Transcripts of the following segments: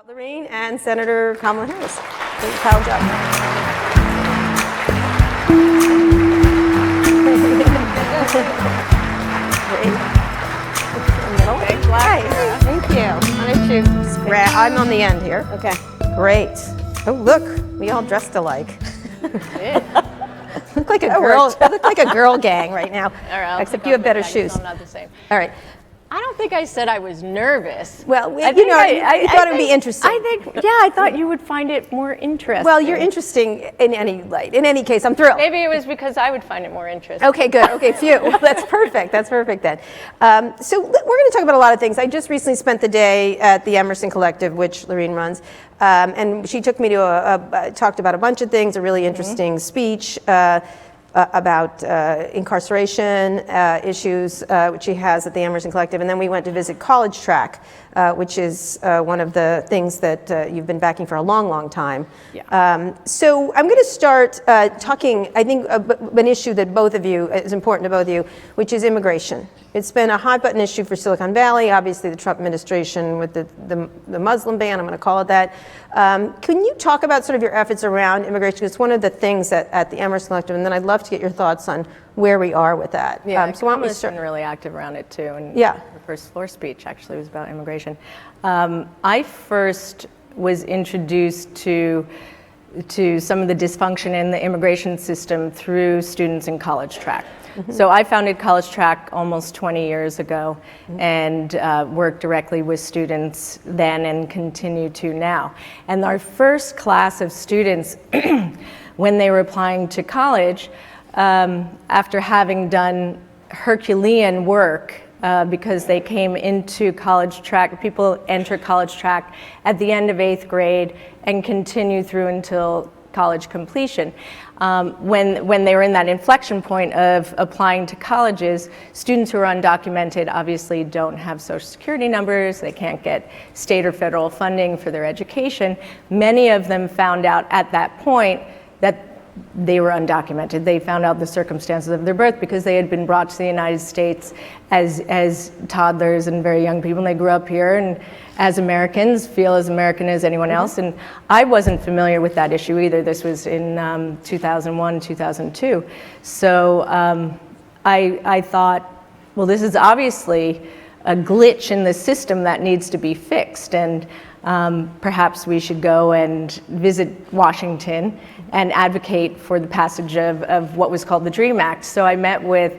Laurene and Senator Kamala Harris. Laurene Powell Jobs. Hi. Thank you. Why don't you grab? I'm on the end here. Okay. Great. Oh, look, we all dressed alike. Look like a girl. Look like a girl gang right now. All right, except you have better shoes. So I'm not the same. All right. I don't think I said I was nervous. Well, I thought it would be interesting. I thought you would find it more interesting. Well, you're interesting in any light. In any case, I'm thrilled. Maybe it was because I would find it more interesting. Okay, good. Okay, phew. That's perfect. That's perfect then. So we're going to talk about a lot of things. I just recently spent the day at the Emerson Collective, which Laurene runs, and she took me to talked about a bunch of things, a really interesting speech about incarceration issues, which she has at the Emerson Collective. And then we went to visit College Track, which is one of the things that you've been backing for a long, long time. Yeah. So I'm going to start talking, I think, an issue that both of you, is important to both of you, which is immigration. It's been a hot button issue for Silicon Valley, obviously the Trump administration with the Muslim ban, I'm going to call it that. Can you talk about sort of your efforts around immigration? It's one of the things at the Emerson Collective, and then I'd love to get your thoughts on where we are with that. Yeah, so why don't we Kamala's been really active around it too. And yeah. Her first floor speech actually was about immigration. I first was introduced to some of the dysfunction in the immigration system through students in College Track. Mm-hmm. So I founded College Track almost 20 years ago, mm-hmm. and worked directly with students then and continue to now. And our first class of students, when they were applying to college, after having done Herculean work, because they came into College Track, people enter College Track at the end of 8th grade and continue through until college completion. When they were in that inflection point of applying to colleges, students who are undocumented obviously don't have social security numbers, they can't get state or federal funding for their education. Many of them found out at that point that they were undocumented. They found out the circumstances of their birth because they had been brought to the United States as toddlers and very young people, and they grew up here and as Americans, feel as American as anyone else. And I wasn't familiar with that issue either. This was in 2001, 2002. So I thought, well, this is obviously a glitch in the system that needs to be fixed. And perhaps we should go and visit Washington and advocate for the passage of what was called the DREAM Act. So I met with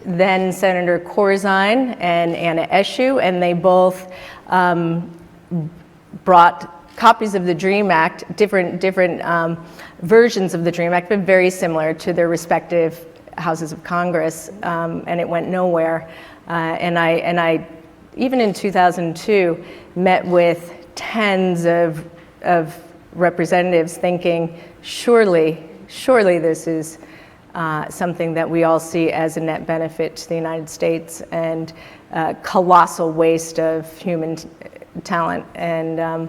then Senator Corzine and Anna Eshoo, and they both brought copies of the DREAM Act, different versions of the DREAM Act, but very similar to their respective houses of Congress, and it went nowhere. And I, even in 2002, met with tens of representatives thinking, surely this is something that we all see as a net benefit to the United States, and colossal waste of human talent, and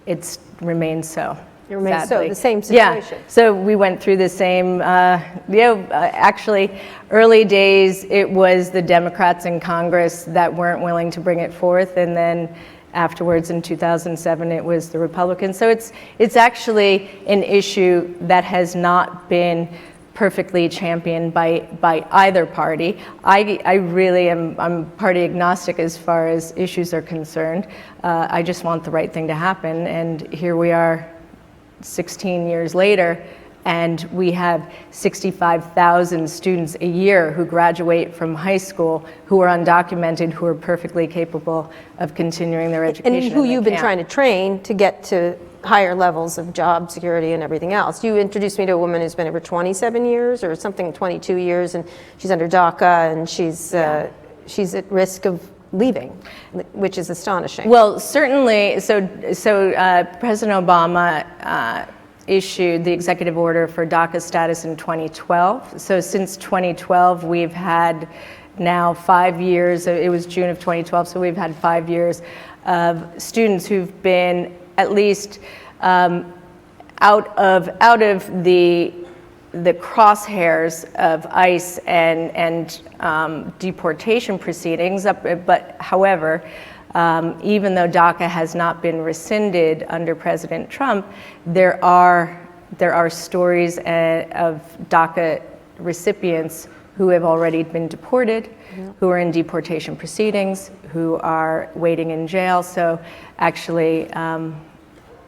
it's remained so. It remains so, the same Yeah, situation. so we went through the same, actually, early days, it was the Democrats in Congress that weren't willing to bring it forth, and then afterwards in 2007, it was the Republicans. So it's actually an issue that has not been perfectly championed by either party. I really I'm party agnostic as far as issues are concerned. I just want the right thing to happen, and here we are 16 years later, and we have 65,000 students a year who graduate from high school who are undocumented, who are perfectly capable of continuing their education. And who you've been trying to train to get to higher levels of job security and everything else. You introduced me to a woman who's been here for 27 years or something, 22 years, and she's under DACA, and she's at risk of leaving, which is astonishing. Well, certainly, so President Obama issued the executive order for DACA status in 2012. So since 2012, we've had now 5 years, it was June of 2012, so we've had 5 years of students who've been at least out of the crosshairs of ICE and deportation proceedings. But however, Even though DACA has not been rescinded under President Trump, there are stories of DACA recipients who have already been deported, who are in deportation proceedings, who are waiting in jail. So actually,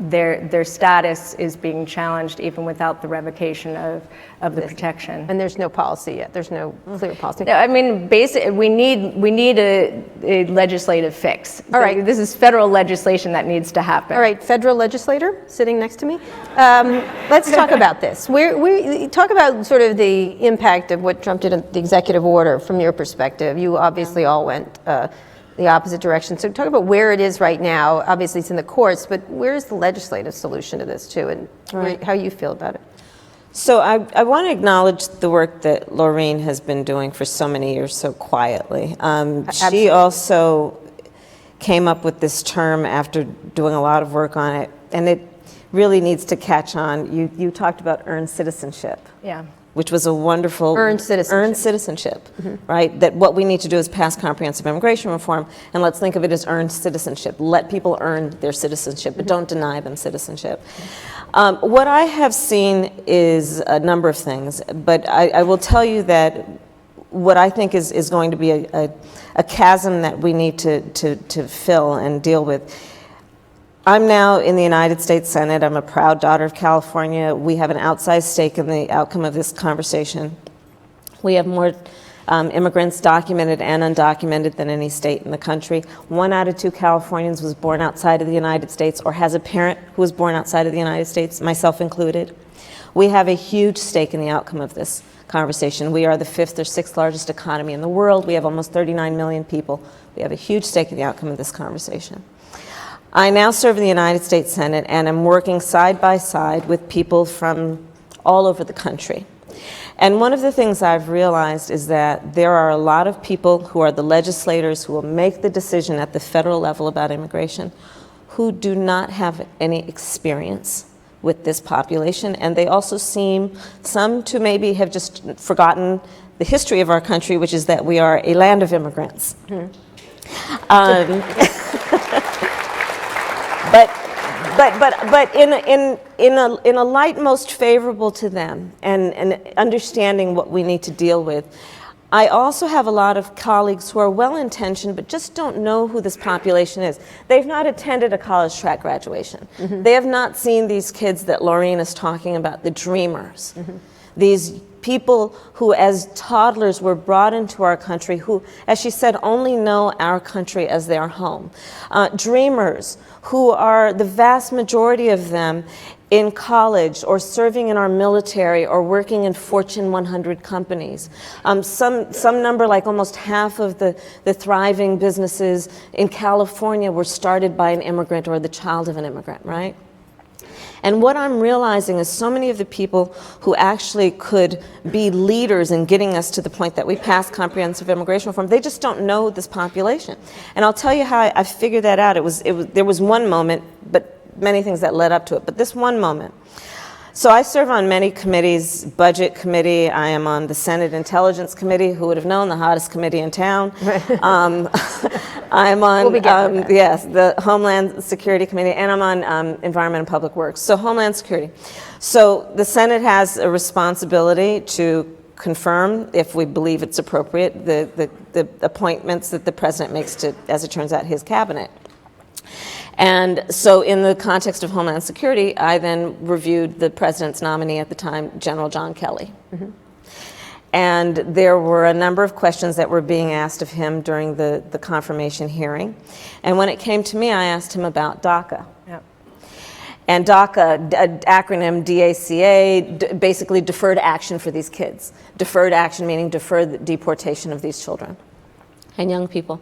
their status is being challenged even without the revocation of the protection. And there's no policy yet. There's no clear policy. No, I mean, basically, we need a legislative fix. All right. This is federal legislation that needs to happen. All right, federal legislator sitting next to me. Let's talk about this. We talk about sort of the impact of what Trump did in the executive order from your perspective. You obviously all went the opposite direction. So talk about where it is right now. Obviously, it's in the courts, but where is the legislative solution to this too, and how you feel about it? So I want to acknowledge the work that Laurene has been doing for so many years so quietly. She also came up with this term after doing a lot of work on it, and it really needs to catch on. You talked about earned citizenship. Yeah. Which was a wonderful earned citizenship, right? That what we need to do is pass comprehensive immigration reform, and let's think of it as earned citizenship. Let people earn their citizenship, but don't deny them citizenship. What I have seen is a number of things, but I will tell you that what I think is going to be a chasm that we need to fill and deal with. I'm now in the United States Senate. I'm a proud daughter of California. We have an outsized stake in the outcome of this conversation. We have more immigrants, documented and undocumented, than any state in the country. 1 out of 2 Californians was born outside of the United States or has a parent who was born outside of the United States, myself included. We have a huge stake in the outcome of this conversation. We are the 5th or 6th largest economy in the world. We have almost 39 million people. We have a huge stake in the outcome of this conversation. I now serve in the United States Senate, and I'm working side by side with people from all over the country. And one of the things I've realized is that there are a lot of people who are the legislators who will make the decision at the federal level about immigration who do not have any experience with this population, and they also seem, some to maybe have just forgotten the history of our country, which is that we are a land of immigrants. But in a light most favorable to them, and understanding what we need to deal with, I also have a lot of colleagues who are well-intentioned but just don't know who this population is. They've not attended a college track graduation. They have not seen these kids that Laurene is talking about, the dreamers. These people who as toddlers were brought into our country, who, as she said, only know our country as their home. Dreamers who are, the vast majority of them, in college or serving in our military or working in Fortune 100 companies. Some number, like almost half of the thriving businesses in California were started by an immigrant or the child of an immigrant, right? And what I'm realizing is so many of the people who actually could be leaders in getting us to the point that we pass comprehensive immigration reform, they just don't know this population. And I'll tell you how I figured that out. There was one moment, but many things that led up to it, but this one moment. So I serve on many committees, Budget Committee, I am on the Senate Intelligence Committee, who would have known, the hottest committee in town. I'm on, yes, the Homeland Security Committee, and I'm on Environment and Public Works. So Homeland Security. So the Senate has a responsibility to confirm, if we believe it's appropriate, the appointments that the president makes to, as it turns out, his cabinet. And so in the context of Homeland Security, I then reviewed the president's nominee at the time, General John Kelly. And there were a number of questions that were being asked of him during the confirmation hearing. And when it came to me, I asked him about DACA. Yep. And DACA, acronym DACA, basically deferred action for these kids. Deferred action meaning deferred deportation of these children and young people.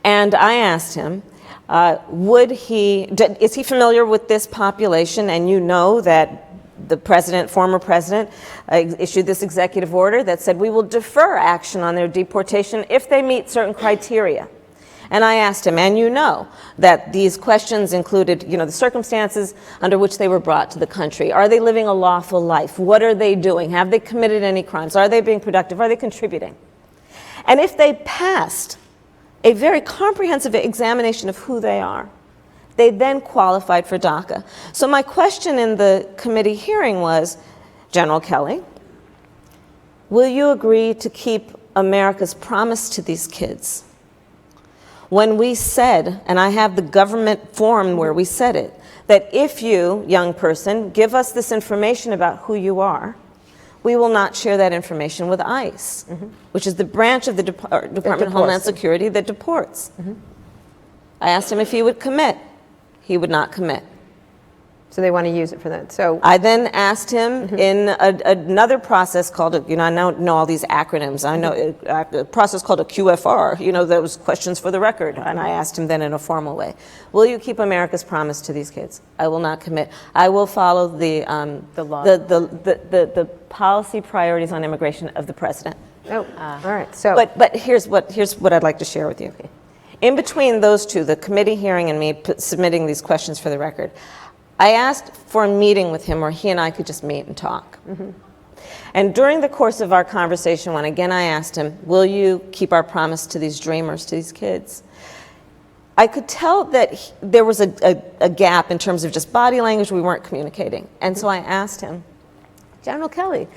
And I asked him, is he familiar with this population? And you know that the president, former president, issued this executive order that said we will defer action on their deportation if they meet certain criteria. And I asked him, and you know that these questions included, the circumstances under which they were brought to the country. Are they living a lawful life? What are they doing? Have they committed any crimes? Are they being productive? Are they contributing? And if they passed a very comprehensive examination of who they are. They then qualified for DACA. So my question in the committee hearing was, General Kelly, will you agree to keep America's promise to these kids? When we said, and I have the government form where we said it, that if you, young person, give us this information about who you are, we will not share that information with ICE, which is the branch of the Department of Homeland Security that deports. I asked him if he would commit. He would not commit. So they want to use it for that. So I then asked him in another process called, I now know all these acronyms. I know a process called a QFR, those questions for the record. And I asked him then in a formal way, will you keep America's promise to these kids? I will not commit. I will follow the law. the policy priorities on immigration of the president. all right. So But here's what I'd like to share with you. In between those two, the committee hearing and me submitting these questions for the record, I asked for a meeting with him where he and I could just meet and talk. And during the course of our conversation, when again I asked him, will you keep our promise to these dreamers, to these kids? I could tell that there was a gap in terms of just body language. We weren't communicating. And so I asked him, General Kelly,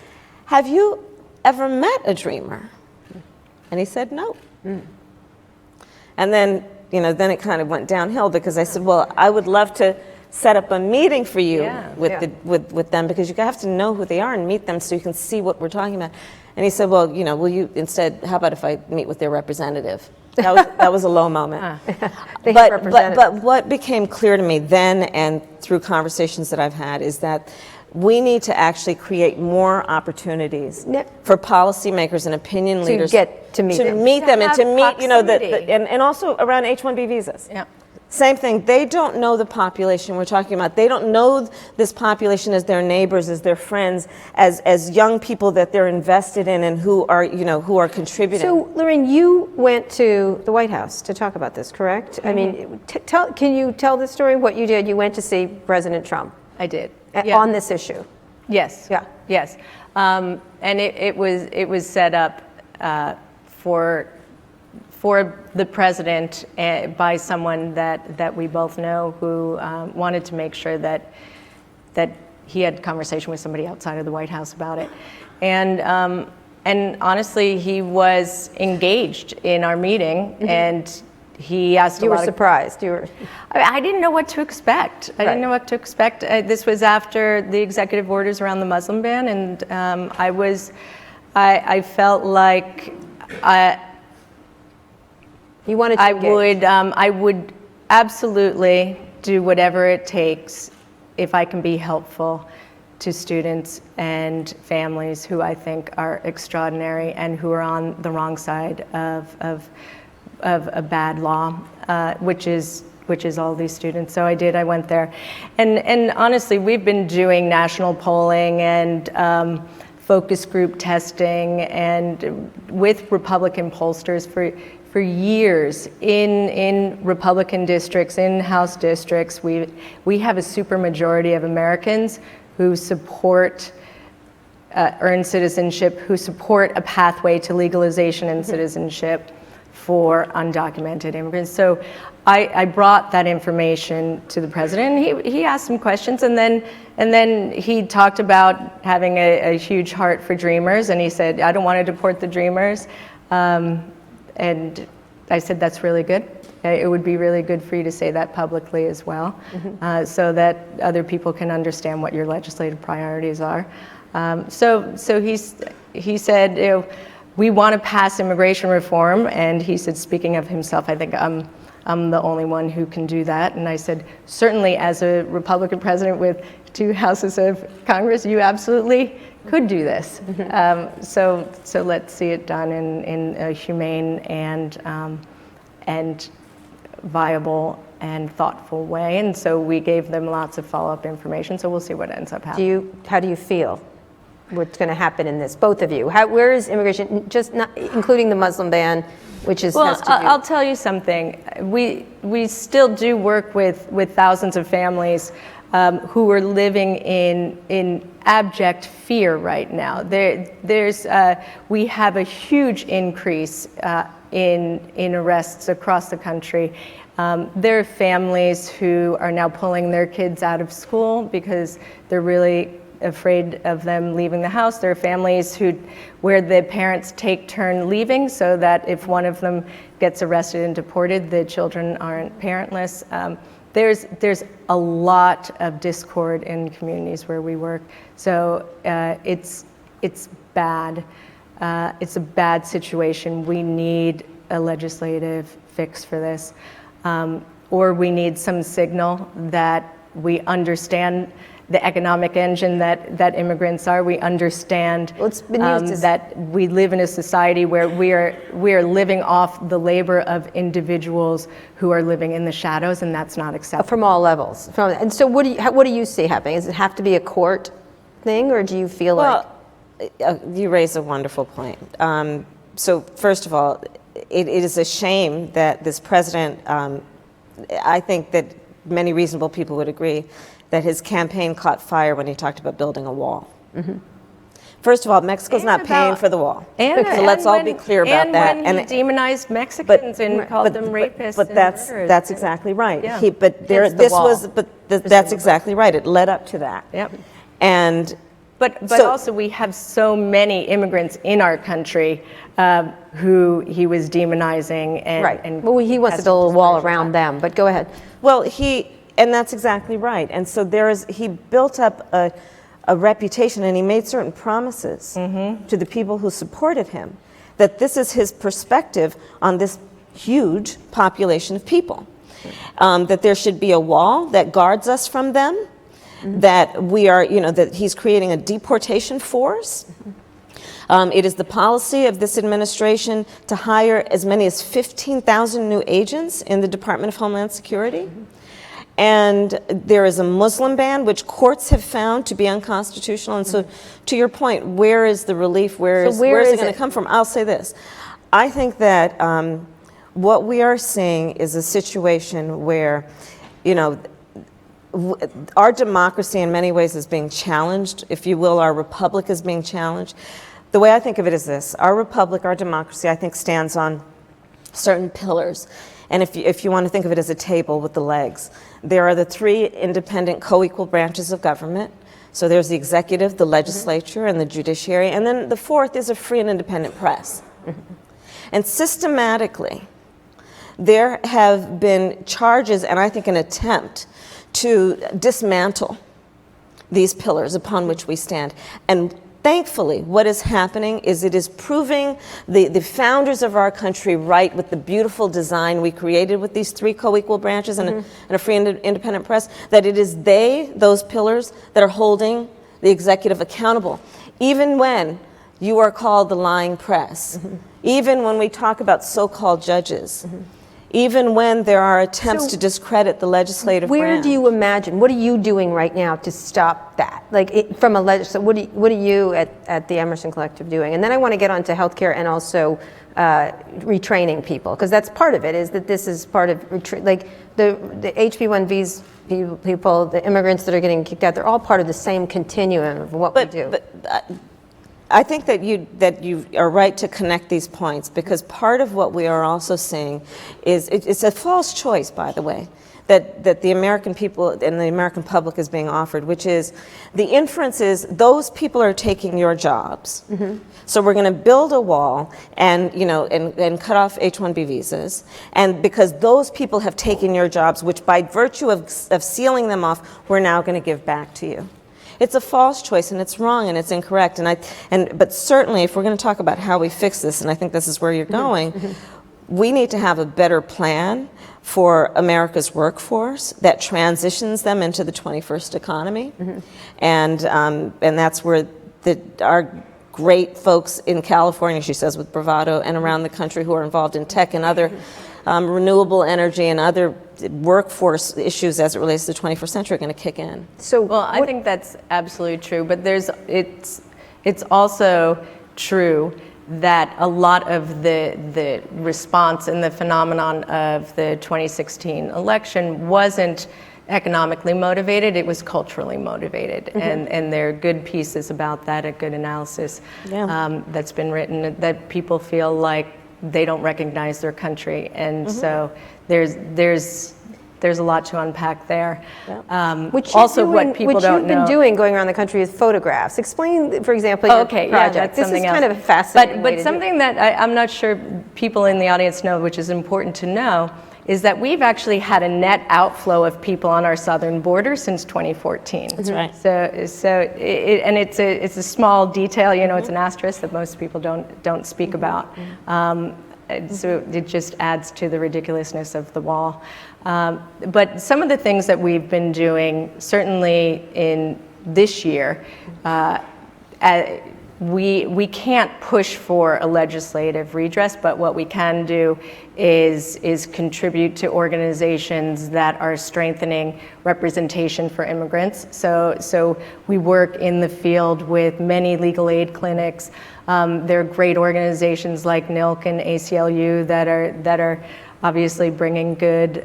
have you ever met a dreamer? And he said, no. And then, then it kind of went downhill because I said, well, I would love to set up a meeting for you with them, because you have to know who they are and meet them so you can see what we're talking about. And he said, well, will you instead, how about if I meet with their representative? That was a low moment. But what became clear to me then and through conversations that I've had is that we need to actually create more opportunities for policymakers and opinion leaders to meet them and to meet, and also around H-1B visas. Yeah. Same thing. They don't know the population we're talking about. They don't know this population as their neighbors, as their friends, as young people that they're invested in and who are contributing. So, Laurene, you went to the White House to talk about this, correct? I mean, can you tell the story? What you did? You went to see President Trump. I did. On this issue. Yes. Yeah. Yes. And it was set up for the president by someone that we both know who wanted to make sure that he had a conversation with somebody outside of the White House about it. And honestly, he was engaged in our meeting, and he asked You were surprised. I didn't know what to expect. I didn't know what to expect. This was after the executive orders around the Muslim ban, and I felt like you wanted to I would absolutely do whatever it takes if I can be helpful to students and families who I think are extraordinary and who are on the wrong side of a bad law, which is all these students. So I went there. And honestly, we've been doing national polling and focus group testing and with Republican pollsters for years in Republican districts, in House districts. We have a supermajority of Americans who support earned citizenship, who support a pathway to legalization and citizenship for undocumented immigrants. So I brought that information to the president. He asked some questions, and then he talked about having a huge heart for dreamers, and he said, I don't want to deport the dreamers. And I said, that's really good. It would be really good for you to say that publicly as well, so that other people can understand what your legislative priorities are. So he said, we want to pass immigration reform, and he said, speaking of himself, I think I'm the only one who can do that. And I said, certainly as a Republican president with 2 houses of Congress, you absolutely could do this. So let's see it done in a humane and viable and thoughtful way. And so we gave them lots of follow-up information. So we'll see what ends up happening. How do you feel? What's going to happen in this? Both of you. Where is immigration? Just not including the Muslim ban, which is. Well, I'll tell you something. We still do work with thousands of families who are living in abject fear right now. We have a huge increase in arrests across the country. There are families who are now pulling their kids out of school because they're really afraid of them leaving the house. There are families where the parents take turn leaving so that if one of them gets arrested and deported, the children aren't parentless. There's a lot of discord in communities where we work. So it's bad. It's a bad situation. We need a legislative fix for this. Or we need some signal that we understand the economic engine that immigrants are. We understand it's been used as that we live in a society where we are living off the labor of individuals who are living in the shadows, and that's not acceptable. from all levels. And so what do you see happening? Does it have to be a court thing, or do you feel like? You raise a wonderful point. So first of all, it is a shame that this president, I think that many reasonable people would agree, that his campaign caught fire when he talked about building a wall. Mm-hmm. First of all, Mexico's not paying for the wall. So let's all be clear about that. And when he demonized Mexicans and called them rapists. But that's exactly right. Yeah. That's exactly right. It led up to that. Yep. And But also we have so many immigrants in our country who he was demonizing and right. And well, he wants to build a wall around them. But go ahead. Well, and that's exactly right. And so he built up a reputation, and he made certain promises to the people who supported him, that this is his perspective on this huge population of people, that there should be a wall that guards us from them, that we are, that he's creating a deportation force. It is the policy of this administration to hire as many as 15,000 new agents in the Department of Homeland Security. And there is a Muslim ban, which courts have found to be unconstitutional. And so, to your point, where is the relief? Where is it going to come from? I'll say this. I think that what we are seeing is a situation where, our democracy in many ways is being challenged. If you will, our republic is being challenged. The way I think of it is this. Our republic, our democracy, I think stands on certain pillars. And if you want to think of it as a table with the legs, there are the three independent co-equal branches of government. So there's the executive, the legislature, and the judiciary. And then the fourth is a free and independent press. And systematically, there have been charges, and I think an attempt to dismantle these pillars upon which we stand. And thankfully, what is happening is it is proving the founders of our country right with the beautiful design we created with these three co-equal branches and a free and independent press, that it is those pillars, that are holding the executive accountable. Even when you are called the lying press, even when we talk about so-called judges, even when there are attempts to discredit the legislative branch. Where do you imagine, what are you doing right now to stop that? Like from a legislative, what are you at the Emerson Collective doing? And then I want to get on to healthcare and also retraining people, because that's part of it, is that this is part of, like the HB1 visa people, the immigrants that are getting kicked out, they're all part of the same continuum of what we do. I think that you are right to connect these points, because part of what we are also seeing is, it's a false choice, by the way, that the American people and the American public is being offered, which is, the inference is those people are taking your jobs. So we're going to build a wall and cut off H-1B visas, and because those people have taken your jobs, which by virtue of sealing them off, we're now going to give back to you. It's a false choice, and it's wrong, and it's incorrect. But certainly, if we're going to talk about how we fix this, and I think this is where you're going, we need to have a better plan for America's workforce that transitions them into the 21st economy, and that's where our great folks in California, she says with bravado, and around the country who are involved in tech and other renewable energy and other workforce issues as it relates to the 21st century are going to kick in. I think that's absolutely true, but it's also true that a lot of the response and the phenomenon of the 2016 election wasn't economically motivated, it was culturally motivated. And there are good pieces about that, a good analysis that's been written, that people feel like they don't recognize their country. And so there's a lot to unpack there. Which also doing, what people which don't you've been know. doing going around the country with photographs. Explain, for example, your Okay, project. yeah, that's this something is else. kind of a fascinating way But to something do it. that I'm not sure people in the audience know, which is important to know, is that we've actually had a net outflow of people on our southern border since 2014. That's right. And it's a small detail, it's an asterisk that most people don't speak about. So it just adds to the ridiculousness of the wall. But some of the things that we've been doing, certainly in this year, we can't push for a legislative redress, but what we can do is contribute to organizations that are strengthening representation for immigrants. So we work in the field with many legal aid clinics. There are great organizations like NILC and ACLU that are obviously bringing good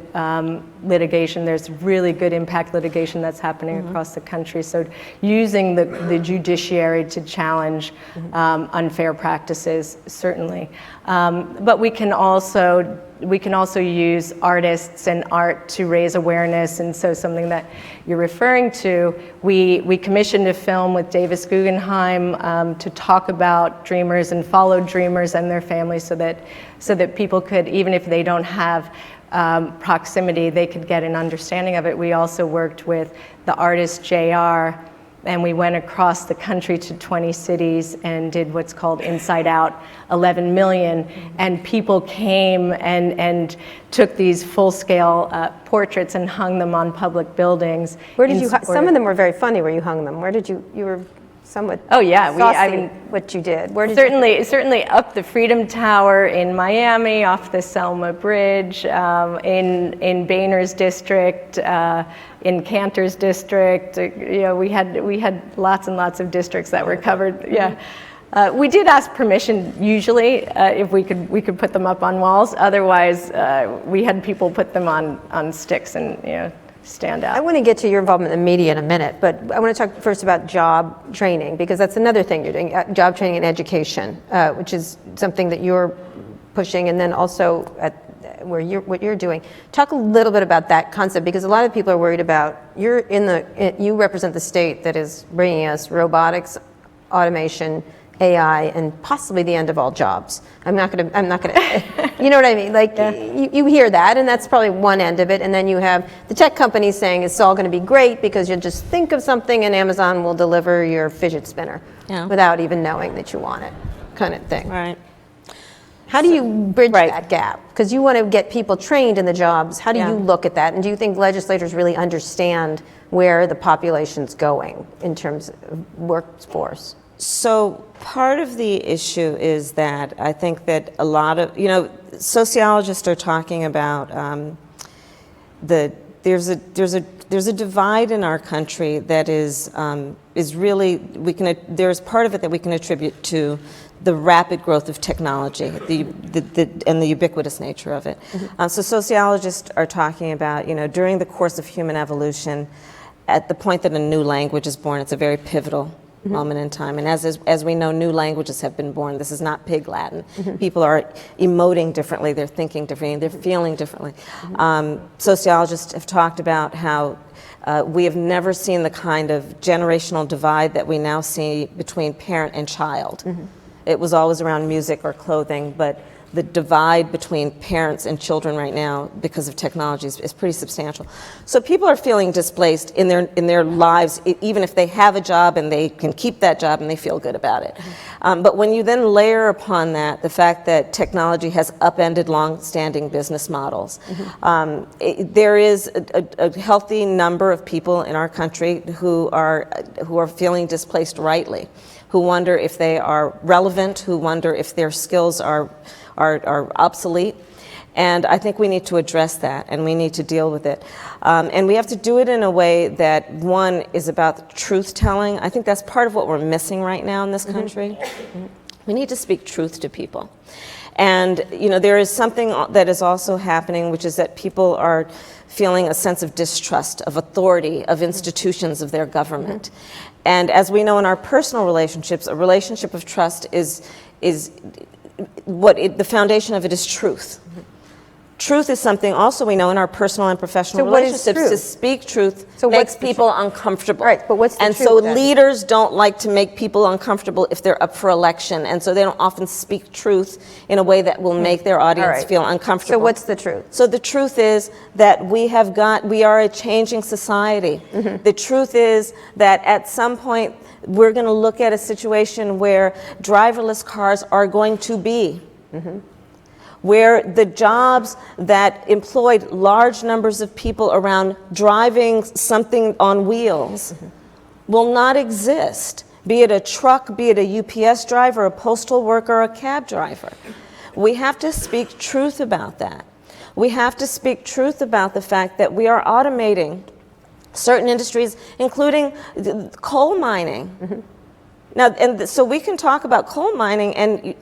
litigation. There's really good impact litigation that's happening across the country. So using the judiciary to challenge unfair practices, certainly. But we can also use artists and art to raise awareness. And so something that you're referring to, we commissioned a film with Davis Guggenheim to talk about dreamers and follow dreamers and their families so that people could, even if they don't have proximity, they could get an understanding of it. We also worked with the artist JR, and we went across the country to 20 cities and did what's called Inside Out 11 million. And people came and took these full-scale portraits and hung them on public buildings. Where did you? Some of them were very funny. Where you hung them? Where did you? You were somewhat. Oh yeah, saucy what you did. Where did certainly up the Freedom Tower in Miami, off the Selma Bridge, in Boehner's district, in Cantor's district. We had lots and lots of districts that were covered. Yeah. We did ask permission usually if we could put them up on walls. Otherwise, we had people put them on sticks and stand out. I want to get to your involvement in the media in a minute, but I want to talk first about job training, because that's another thing you're doing, job training and education, which is something that you're pushing, and then also at what you're doing. Talk a little bit about that concept, because a lot of people are worried about, you represent the state that is bringing us robotics, automation, AI, and possibly the end of all jobs. I'm not gonna, you know what I mean? Like, you hear that, and that's probably one end of it, and then you have the tech companies saying it's all gonna be great because you'll just think of something and Amazon will deliver your fidget spinner without even knowing that you want it, kind of thing. Right. How do you bridge that gap? Because you want to get people trained in the jobs. How do you look at that? And do you think legislators really understand where the population's going in terms of workforce? So part of the issue is that I think that a lot of, sociologists are talking about there's a divide in our country that is really, there's part of it that we can attribute to the rapid growth of technology, and the ubiquitous nature of it. So sociologists are talking about, during the course of human evolution, at the point that a new language is born, it's a very pivotal moment in time. And as we know, new languages have been born. This is not Pig Latin. People are emoting differently, they're thinking differently, they're feeling differently. Sociologists have talked about how we have never seen the kind of generational divide that we now see between parent and child. It was always around music or clothing, but the divide between parents and children right now because of technology is pretty substantial. So people are feeling displaced in their lives, even if they have a job and they can keep that job and they feel good about it. But when you then layer upon that the fact that technology has upended long-standing business models, there is a healthy number of people in our country who are feeling displaced rightly, who wonder if they are relevant, who wonder if their skills are obsolete. And I think we need to address that, and we need to deal with it. And we have to do it in a way that, one, is about truth-telling. I think that's part of what we're missing right now in this country. We need to speak truth to people. And there is something that is also happening, which is that people are feeling a sense of distrust, of authority, of institutions, of their government. And as we know in our personal relationships, a relationship of trust is the foundation of it is truth. Truth is something also we know in our personal and professional So what is relationships. truth? To speak truth So makes what's the people uncomfortable. Right, but what's the and truth so then? leaders don't like to make people uncomfortable if they're up for election, and so they don't often speak truth in a way that will make their audience right. feel uncomfortable. So what's the truth? So the truth is that we are a changing society. The truth is that at some point we're going to look at a situation where driverless cars are going to be. Where the jobs that employed large numbers of people around driving something on wheels will not exist, be it a truck, be it a UPS driver, a postal worker, a cab driver. We have to speak truth about that. We have to speak truth about the fact that we are automating certain industries, including coal mining. Now, and so we can talk about coal mining, and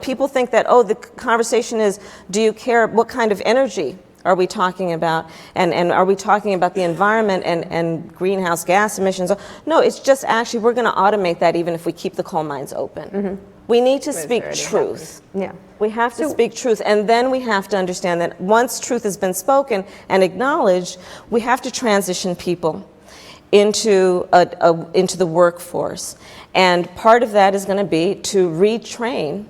people think that, the conversation is, do you care what kind of energy are we talking about, and are we talking about the environment and greenhouse gas emissions? No, it's just actually we're going to automate that even if we keep the coal mines open. We need to speak truth. Yeah. We have to speak truth, and then we have to understand that once truth has been spoken and acknowledged, we have to transition people into the workforce. And part of that is going to be to retrain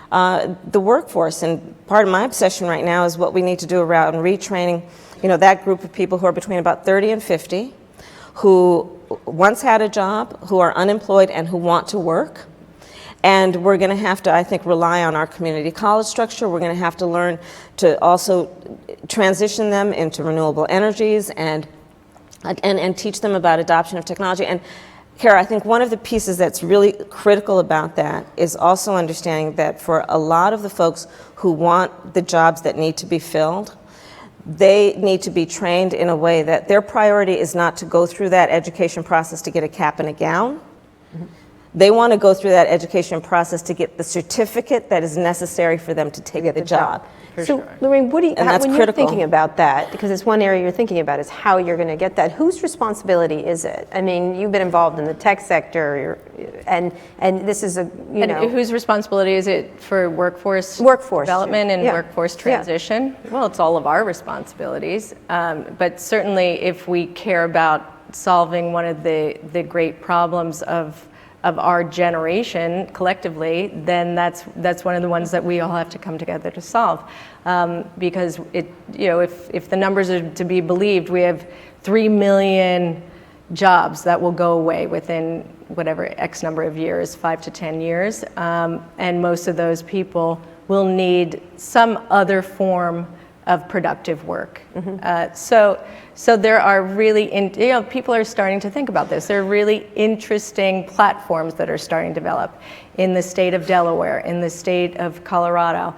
the workforce. And part of my obsession right now is what we need to do around retraining, that group of people who are between about 30 and 50, who once had a job, who are unemployed, and who want to work. And we're going to have to, I think, rely on our community college structure. We're going to have to learn to also transition them into renewable energies and teach them about adoption of technology. And Kara, I think one of the pieces that's really critical about that is also understanding that for a lot of the folks who want the jobs that need to be filled, they need to be trained in a way that their priority is not to go through that education process to get a cap and a gown. They want to go through that education process to get the certificate that is necessary for them to take the job. So, Laurene, when critical. you're thinking about that, because it's one area you're thinking about, is how you're going to get that. Whose responsibility is it? I mean, you've been involved in the tech sector, and this is whose responsibility is it for workforce development and workforce transition? Yeah. Well, it's all of our responsibilities. But certainly, if we care about solving one of the great problems of our generation collectively, then that's one of the ones that we all have to come together to solve. Because if the numbers are to be believed, we have 3 million jobs that will go away within whatever X number of years, 5 to 10 years, and most of those people will need some other form of productive work. So there are really, people are starting to think about this. There are really interesting platforms that are starting to develop in the state of Delaware, in the state of Colorado.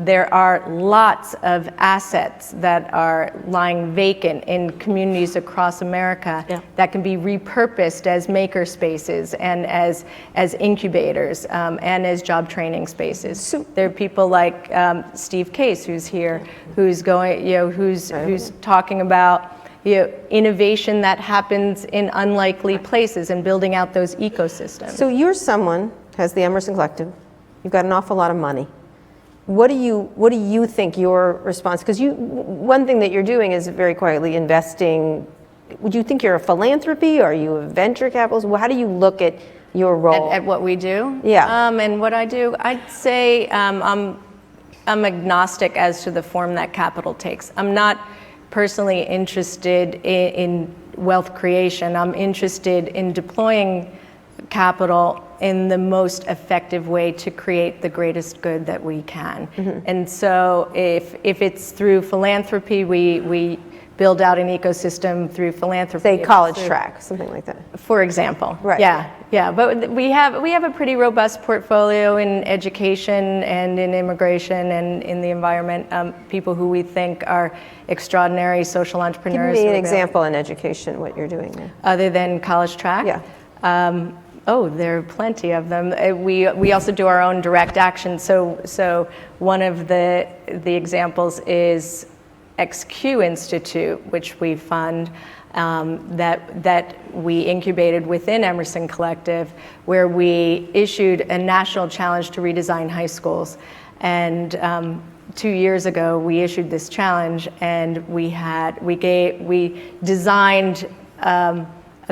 There are lots of assets that are lying vacant in communities across America that can be repurposed as maker spaces and as incubators and as job training spaces. So there are people like Steve Case, who's here, who's going, who's talking about innovation that happens in unlikely places and building out those ecosystems. So you're someone who has the Emerson Collective. You've got an awful lot of money. What do you think your response? Because one thing that you're doing is very quietly investing. Would you think you're a philanthropy? Are you a venture capitalist? How do you look at your role? At what we do? Yeah. And what I do, I'd say I'm agnostic as to the form that capital takes. I'm not personally interested in wealth creation. I'm interested in deploying capital in the most effective way to create the greatest good that we can. And so if it's through philanthropy, we build out an ecosystem through philanthropy. Say college track, something like that. For example. Right. Yeah. But we have a pretty robust portfolio in education and in immigration and in the environment. People who we think are extraordinary social entrepreneurs. Give me an example in education, what you're doing there. Other than college track? Yeah. There are plenty of them. We also do our own direct action. So one of the examples is XQ Institute, which we fund, that we incubated within Emerson Collective, where we issued a national challenge to redesign high schools. And 2 years ago, we issued this challenge, and we designed a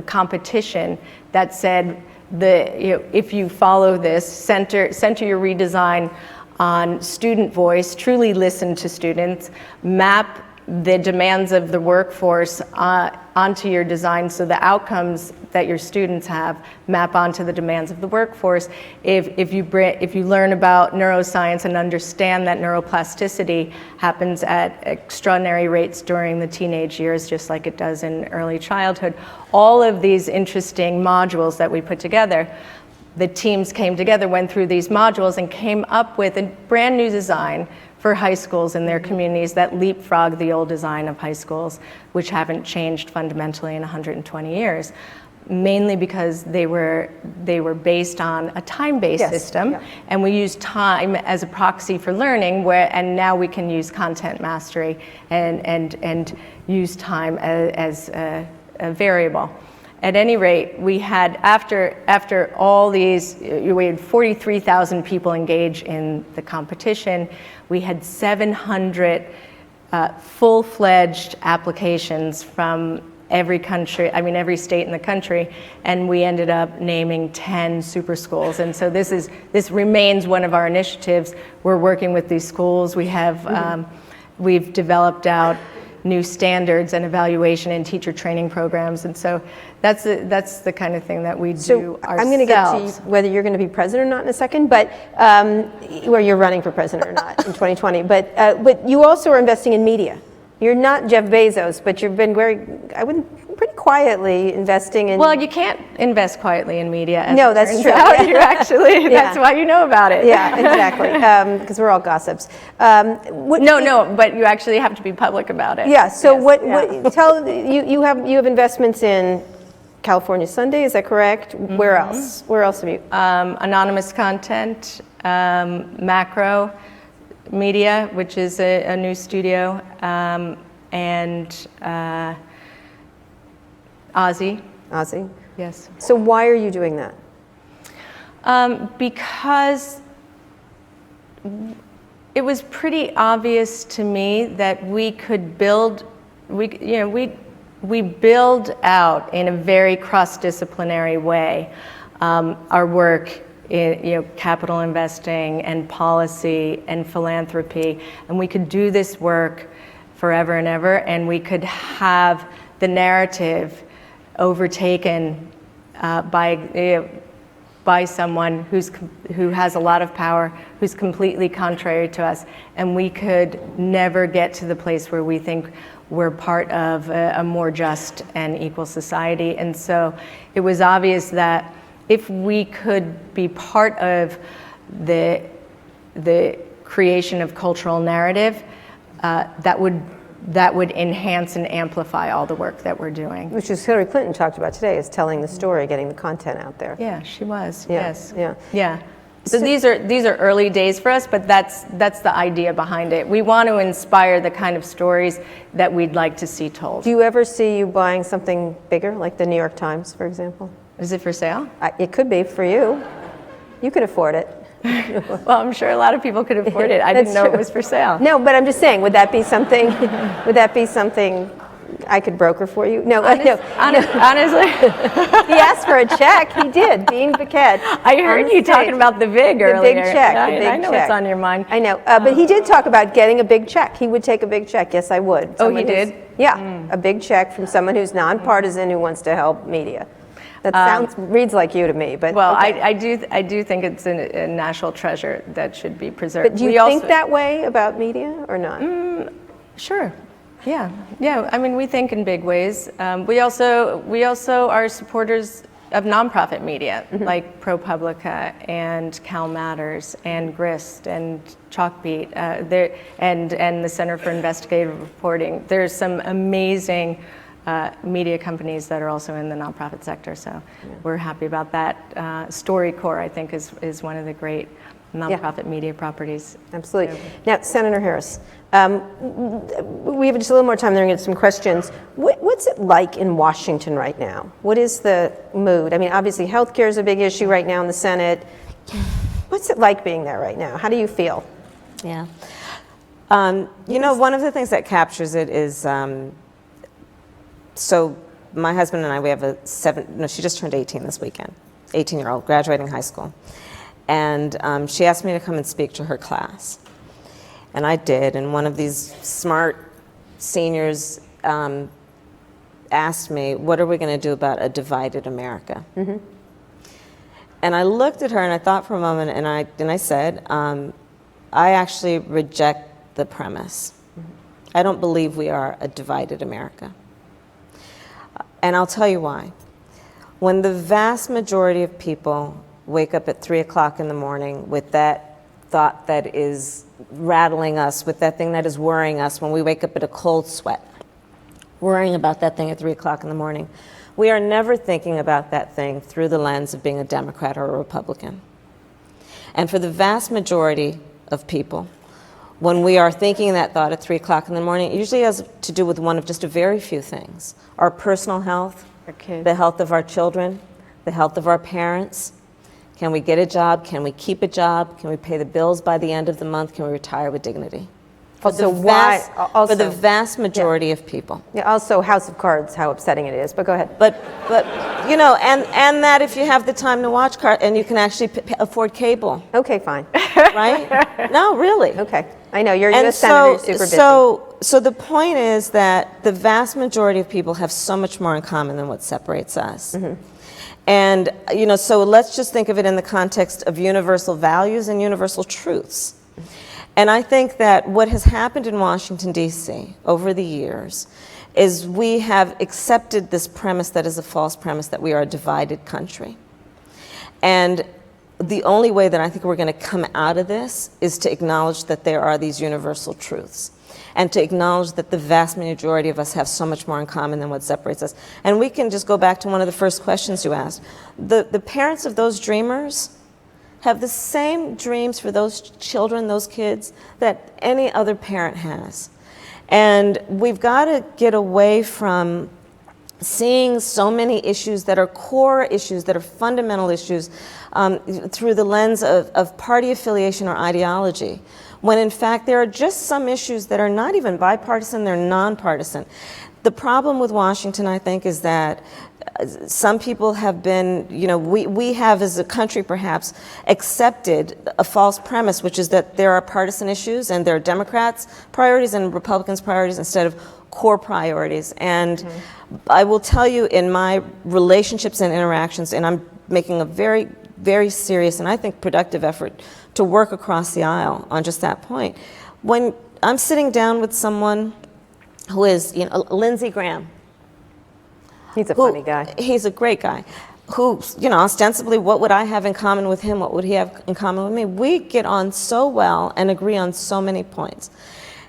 competition that said, if you follow this, center your redesign on student voice, truly listen to students, map the demands of the workforce onto your design, so the outcomes that your students have map onto the demands of the workforce. If you learn about neuroscience and understand that neuroplasticity happens at extraordinary rates during the teenage years, just like it does in early childhood, all of these interesting modules that we put together, the teams came together, went through these modules, and came up with a brand new design for high schools in their communities that leapfrog the old design of high schools, which haven't changed fundamentally in 120 years, mainly because they were based on a time-based system, and we used time as a proxy for learning, and now we can use content mastery and use time as a variable. At any rate, we had, after all these, we had 43,000 people engage in the competition. We had 700 full-fledged applications from every country, every state in the country, and we ended up naming 10 super schools. And so this remains one of our initiatives. We're working with these schools. We have, we've developed out new standards and evaluation and teacher training programs, and so that's the kind of thing that we do ourselves. I'm going to get to whether you're going to be president or not in a second, but or you're running for president or not in 2020. But you also are investing in media. You're not Jeff Bezos, but you've been pretty quietly investing in. Well, you can't invest quietly in media. No, that's true. You're actually, that's why you know about it. Yeah, exactly. Because we're all gossips. No, but you actually have to be public about it. Yeah. So you have investments in California Sunday, is that correct? Mm-hmm. Where else? Where else have you? Anonymous Content, Macro Media, which is a new studio, and Ozzy. Ozzy? Yes. So why are you doing that? Because it was pretty obvious to me that we could build, we build out in a very cross-disciplinary way our work in capital investing and policy and philanthropy, and we could do this work forever and ever, and we could have the narrative overtaken by someone who has a lot of power, who's completely contrary to us, and we could never get to the place where we think we're part of a more just and equal society. And so it was obvious that if we could be part of the creation of cultural narrative, that would enhance and amplify all the work that we're doing. Which is Hillary Clinton talked about today, is telling the story, getting the content out there. Yeah, she was. Yeah, yes. Yeah. So these are early days for us, but that's the idea behind it. We want to inspire the kind of stories that we'd like to see told. Do you ever see you buying something bigger, like the New York Times, for example? Is it for sale? It could be for you. You could afford it. Well, I'm sure a lot of people could afford it. I didn't know it was for sale. No, but I'm just saying, would that be something I could broker for you? No, no. Honestly. He asked for a check. He did, being Paquette. I heard you talking about the VIG earlier. The big check. I know it's on your mind. I know, but he did talk about getting a big check. He would take a big check. Yes, I would. Oh, he did? Yeah, a big check from someone who's nonpartisan who wants to help media. That reads like you to me, but well, okay. I do think it's a national treasure that should be preserved. But do you think that way about media or not? Sure. Yeah. I mean, we think in big ways. We also are supporters of nonprofit media, like ProPublica and Cal Matters and Grist and Chalkbeat, and the Center for Investigative Reporting. There's some amazing media companies that are also in the nonprofit sector, so we're happy about that. StoryCorps, I think, is one of the great nonprofit media properties. Absolutely. Now, Senator Harris, we have just a little more time there and get some questions. What's it like in Washington right now? What is the mood? I mean, obviously, healthcare is a big issue right now in the Senate. What's it like being there right now? How do you feel? Yeah. You know, one of the things that captures it is, so my husband and I, we have she just turned 18 this weekend, 18-year-old, graduating high school. And she asked me to come and speak to her class. And I did, and one of these smart seniors asked me, what are we going to do about a divided America? Mm-hmm. And I looked at her and I thought for a moment, and I said, I actually reject the premise. I don't believe we are a divided America. And I'll tell you why. When the vast majority of people wake up at 3 o'clock in the morning with that thought that is rattling us, with that thing that is worrying us, when we wake up in a cold sweat, worrying about that thing at 3 o'clock in the morning, we are never thinking about that thing through the lens of being a Democrat or a Republican. And for the vast majority of people, when we are thinking that thought at 3 o'clock in the morning, it usually has to do with one of just a very few things. Our personal health, the health of our children, the health of our parents. Can we get a job? Can we keep a job? Can we pay the bills by the end of the month? Can we retire with dignity? For the vast majority of people. Yeah, also House of Cards, how upsetting it is, but go ahead. But you know, and that if you have the time to watch and you can actually afford cable. Okay, fine. Right? No, really. Okay. I know, you're a senator, super busy. So the point is that the vast majority of people have so much more in common than what separates us. Mm-hmm. And, you know, so let's just think of it in the context of universal values and universal truths. And I think that what has happened in Washington, D.C. over the years is we have accepted this premise that is a false premise, that we are a divided country. And the only way that I think we're going to come out of this is to acknowledge that there are these universal truths, and to acknowledge that the vast majority of us have so much more in common than what separates us. And we can just go back to one of the first questions you asked. The parents of those dreamers have the same dreams for those children, those kids, that any other parent has. And we've got to get away from seeing so many issues that are core issues, that are fundamental issues, through the lens of party affiliation or ideology, when in fact there are just some issues that are not even bipartisan, they're nonpartisan. The problem with Washington, I think, is that some people have been, you know, we have as a country perhaps accepted a false premise, which is that there are partisan issues and there are Democrats' priorities and Republicans' priorities instead of core priorities. And I will tell you, in my relationships and interactions, and I'm making a very, very serious and I think productive effort to work across the aisle on just that point. When I'm sitting down with someone who is, you know, Lindsey Graham. He's a funny guy. He's a great guy. Who, you know, ostensibly, what would I have in common with him? What would he have in common with me? We get on so well and agree on so many points.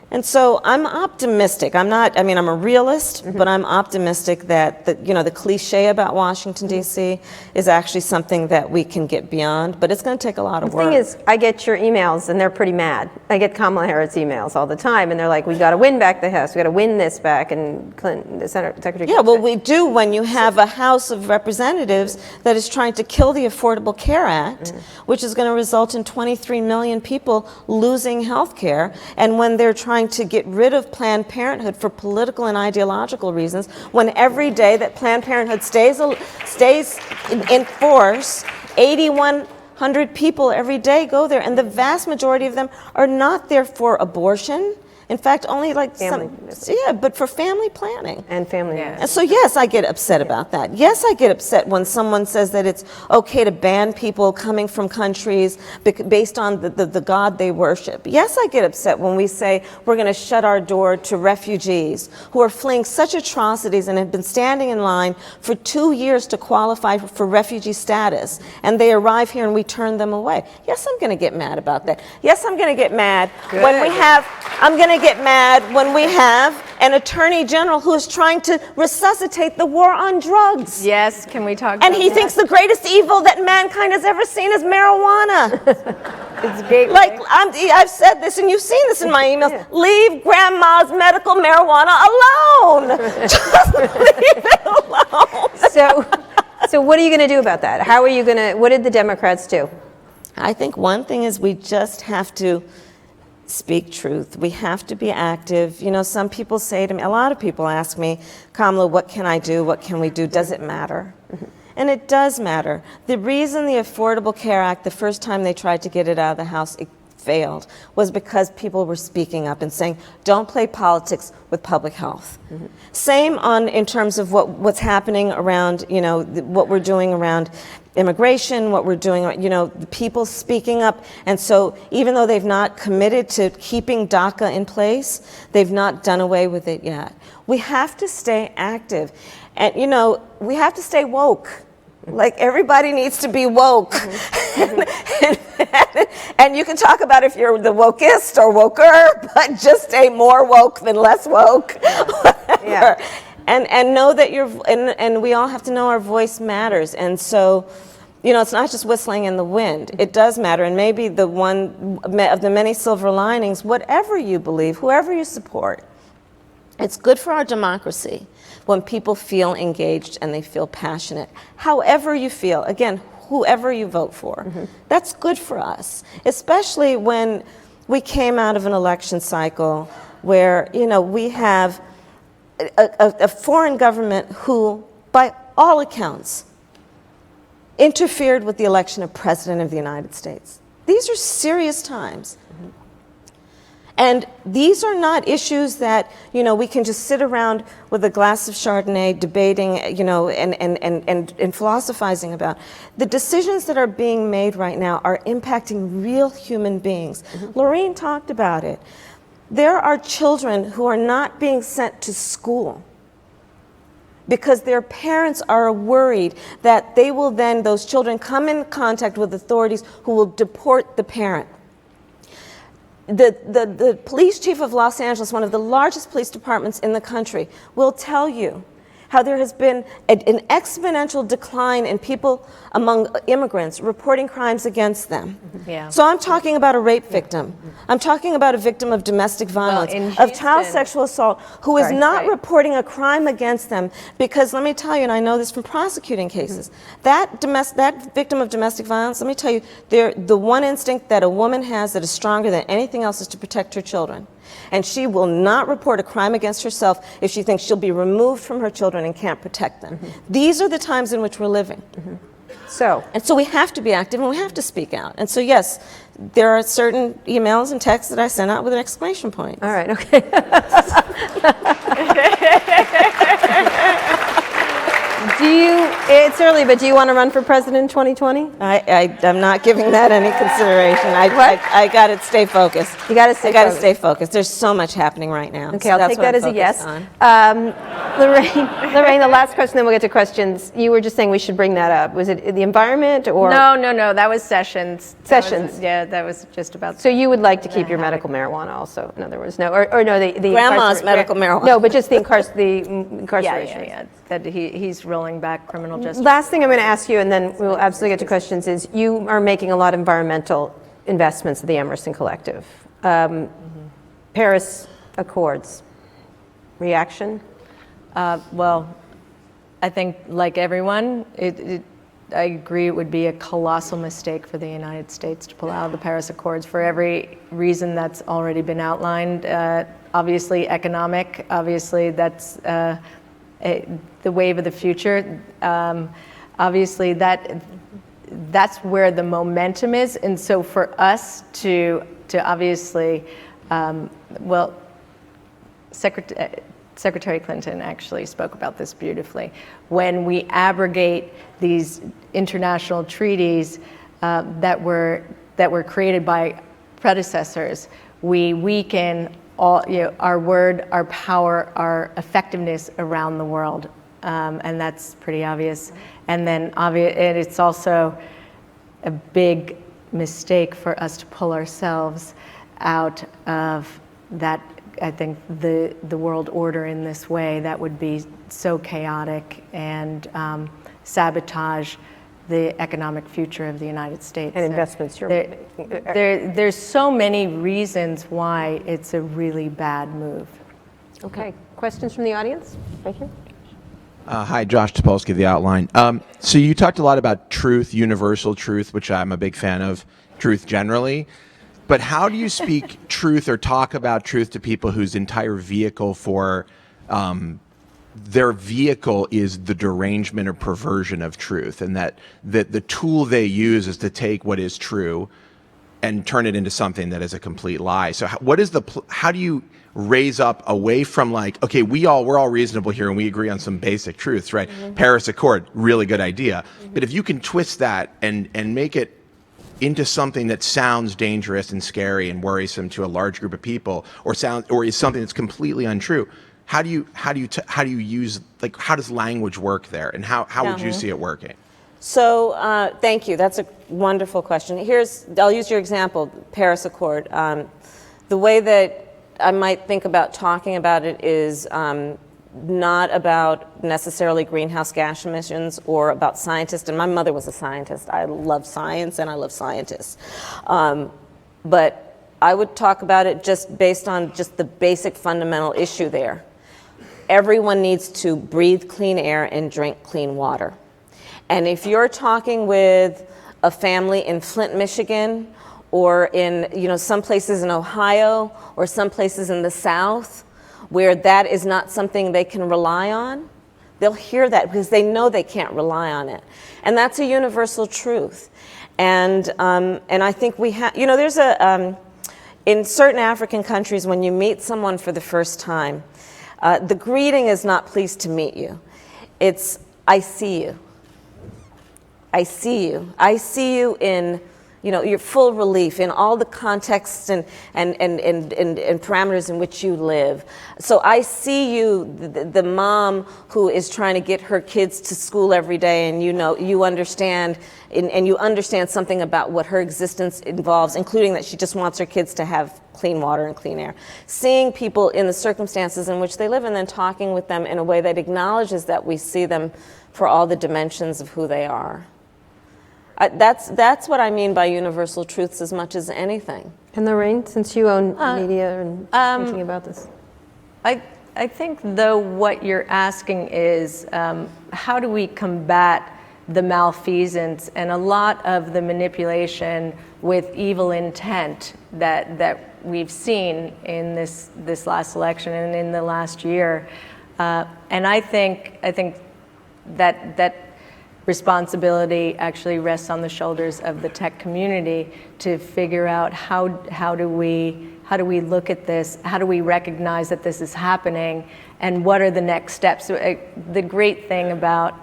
And so I'm optimistic. I'm a realist, but I'm optimistic that you know, the cliche about Washington, D.C. is actually something that we can get beyond, but it's going to take a lot of work. The thing is, I get your emails and they're pretty mad. I get Kamala Harris emails all the time and they're like, we got to win back the House, we got to win this back, and Clinton, the Secretary. Yeah, well, we do when you have a House of Representatives that is trying to kill the Affordable Care Act, which is going to result in 23 million people losing health care, and when they're trying to get rid of Planned Parenthood for political and ideological reasons, when every day that Planned Parenthood stays in force, 8,100 people every day go there, and the vast majority of them are not there for abortion. In fact, only like but for family planning. And family. Yeah. And so yes, I get upset about that. Yes, I get upset when someone says that it's okay to ban people coming from countries based on the God they worship. Yes, I get upset when we say we're going to shut our door to refugees who are fleeing such atrocities and have been standing in line for 2 years to qualify for refugee status, and they arrive here and we turn them away. Yes, I'm going to get mad about that. Yes, I'm going to get mad when we have an attorney general who is trying to resuscitate the war on drugs. Yes, can we talk And about he that? thinks the greatest evil that mankind has ever seen is marijuana. It's gateway. Like, I've said this, and you've seen this in my emails. Yeah. Leave grandma's medical marijuana alone. Just leave it alone. So what are you going to do about that? How are you going to, what did the Democrats do? I think one thing is we just have to speak truth. We have to be active. You know, some people say to me, a lot of people ask me, Kamala, what can I do? What can we do? Does it matter? And it does matter. The reason the Affordable Care Act, the first time they tried to get it out of the House, it failed, was because people were speaking up and saying, don't play politics with public health. Same in terms of what's happening around, you know, what we're doing around immigration, what we're doing, you know, the people speaking up. And so even though they've not committed to keeping DACA in place, they've not done away with it yet. We have to stay active. And, you know, we have to stay woke. Like, everybody needs to be woke. And you can talk about if you're the wokest or woker, but just stay more woke than less woke. Yeah. And know that and we all have to know our voice matters. And so, you know, it's not just whistling in the wind. It does matter. And maybe the one of the many silver linings, whatever you believe, whoever you support, it's good for our democracy when people feel engaged and they feel passionate. However you feel, again, whoever you vote for, that's good for us, especially when we came out of an election cycle where, you know, we have a foreign government who, by all accounts, interfered with the election of President of the United States. These are serious times. And these are not issues that, you know, we can just sit around with a glass of Chardonnay debating, you know, and philosophizing about. The decisions that are being made right now are impacting real human beings. Laurene talked about it. There are children who are not being sent to school because their parents are worried that they will then, those children, come in contact with authorities who will deport the parent. The police chief of Los Angeles, one of the largest police departments in the country, will tell you how there has been an exponential decline in people among immigrants reporting crimes against them. Yeah. So I'm talking about a rape victim. I'm talking about a victim of domestic violence, in of child Houston- sexual assault, who is Sorry, not right. reporting a crime against them because, let me tell you, and I know this from prosecuting cases, that victim of domestic violence, let me tell you, the one instinct that a woman has that is stronger than anything else is to protect her children. And she will not report a crime against herself if she thinks she'll be removed from her children and can't protect them. These are the times in which we're living. And so we have to be active and we have to speak out. And so, yes, there are certain emails and texts that I send out with an exclamation point. All right, okay. It's early, but do you want to run for president in 2020? I'm not giving that any consideration. I got to stay focused. You got to stay I got to focused. stay focused. There's so much happening right now. Okay, so I'll that's take what that I'm as a yes. focused on. Lorraine, the last question, then we'll get to questions. You were just saying we should bring that up. Was it the environment or? No, that was Sessions. Sessions. That was just about. So you would like to keep your medical marijuana also, in other words, no, or no, the Grandma's medical marijuana. No, but just the incarceration. Yeah. That he's rolling back criminal justice. Last thing I'm going to ask you, and then we'll absolutely get to questions, is you are making a lot of environmental investments at the Emerson Collective. Paris Accords. Reaction? Well, I think, like everyone, I agree it would be a colossal mistake for the United States to pull out of the Paris Accords for every reason that's already been outlined. Obviously, economic. Obviously, that's the wave of the future. Obviously, that's where the momentum is, and so for us to obviously, Secretary Clinton actually spoke about this beautifully. When we abrogate these international treaties that were created by predecessors, we weaken all, our word, our power, our effectiveness around the world, and that's pretty obvious. And then and it's also a big mistake for us to pull ourselves out of that the world order in this way, that would be so chaotic and sabotage the economic future of the United States. And investments you're making. There's so many reasons why it's a really bad move. Okay, questions from the audience? Right here. Hi, Josh Topolsky, The Outline. So you talked a lot about truth, universal truth, which I'm a big fan of, truth generally. But how do you speak truth or talk about truth to people whose entire vehicle for their vehicle is the derangement or perversion of truth, and that the tool they use is to take what is true and turn it into something that is a complete lie? So how do you raise up away from like, okay, we're all reasonable here and we agree on some basic truths, right? Mm-hmm. Paris Accord, really good idea. Mm-hmm. But if you can twist that and make it into something that sounds dangerous and scary and worrisome to a large group of people, or is something that's completely untrue, how do you use, like, how does language work there, and how would you see it working? So thank you. That's a wonderful question. I'll use your example, Paris Accord. The way that I might think about talking about it is not about necessarily greenhouse gas emissions or about scientists. And my mother was a scientist. I love science and I love scientists. But I would talk about it just based on just the basic fundamental issue there. Everyone needs to breathe clean air and drink clean water. And if you're talking with a family in Flint, Michigan, or in some places in Ohio, or some places in the South, where that is not something they can rely on, they'll hear that because they know they can't rely on it. And that's a universal truth. And I think we have, there's in certain African countries, when you meet someone for the first time, the greeting is not pleased to meet you. It's, I see you. I see you. I see you in your full relief in all the contexts and parameters in which you live. So I see you, the mom who is trying to get her kids to school every day, and you understand, and you understand something about what her existence involves, including that she just wants her kids to have clean water and clean air. Seeing people in the circumstances in which they live, and then talking with them in a way that acknowledges that we see them for all the dimensions of who they are. That's what I mean by universal truths as much as anything. And Laurene, since you own media and thinking about this. I think, though, what you're asking is how do we combat the malfeasance and a lot of the manipulation with evil intent that we've seen in this last election and in the last year. And I think that responsibility actually rests on the shoulders of the tech community to figure out how do we look at this, how do we recognize that this is happening, and what are the next steps. So, the great thing about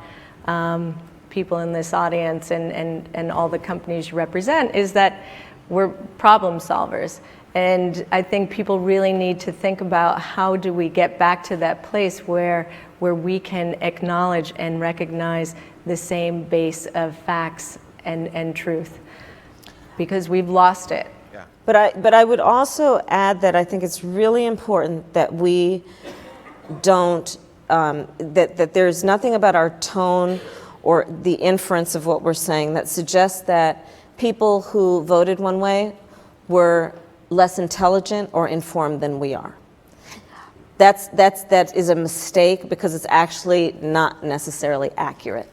people in this audience and all the companies you represent is that we're problem solvers. And I think people really need to think about how do we get back to that place where we can acknowledge and recognize the same base of facts and truth, because we've lost it. Yeah. But I would also add that I think it's really important that we don't, that there's nothing about our tone or the inference of what we're saying that suggests that people who voted one way were less intelligent or informed than we are. That is a mistake, because it's actually not necessarily accurate.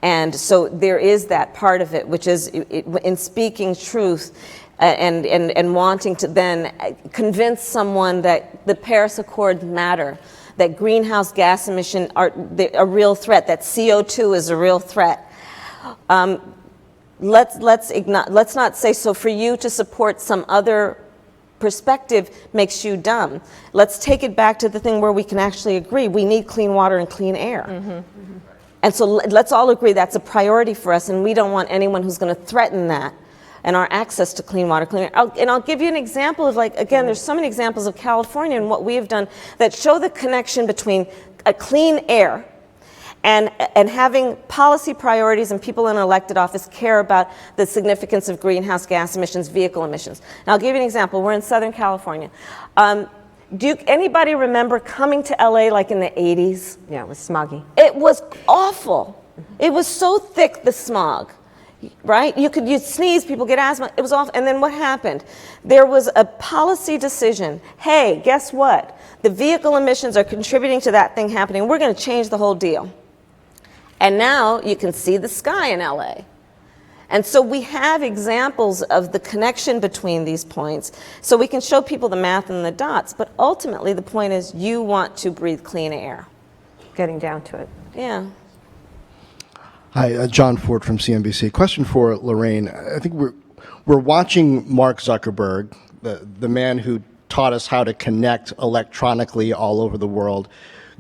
And so there is that part of it, which is in speaking truth and wanting to then convince someone that the Paris Accord matter, that greenhouse gas emissions are a real threat, that CO2 is a real threat. Let's not say, so for you to support some other perspective makes you dumb. Let's take it back to the thing where we can actually agree. We need clean water and clean air. Mm-hmm. Mm-hmm. And so let's all agree that's a priority for us, and we don't want anyone who's going to threaten that and our access to clean water, clean air. I'll give you an example of, again, there's so many examples of California and what we have done that show the connection between a clean air and having policy priorities and people in elected office care about the significance of greenhouse gas emissions, vehicle emissions. And I'll give you an example. We're in Southern California. Anybody remember coming to LA like in the 80s? Yeah, it was smoggy. It was awful. It was so thick, the smog, right? You'd sneeze, people get asthma. It was awful. And then what happened? There was a policy decision. Hey, guess what? The vehicle emissions are contributing to that thing happening. We're going to change the whole deal. And now you can see the sky in LA. And so we have examples of the connection between these points. So we can show people the math and the dots, but ultimately the point is you want to breathe clean air. Getting down to it. Yeah. Hi, John Ford from CNBC. Question for Laurene. I think we're watching Mark Zuckerberg, the man who taught us how to connect electronically all over the world,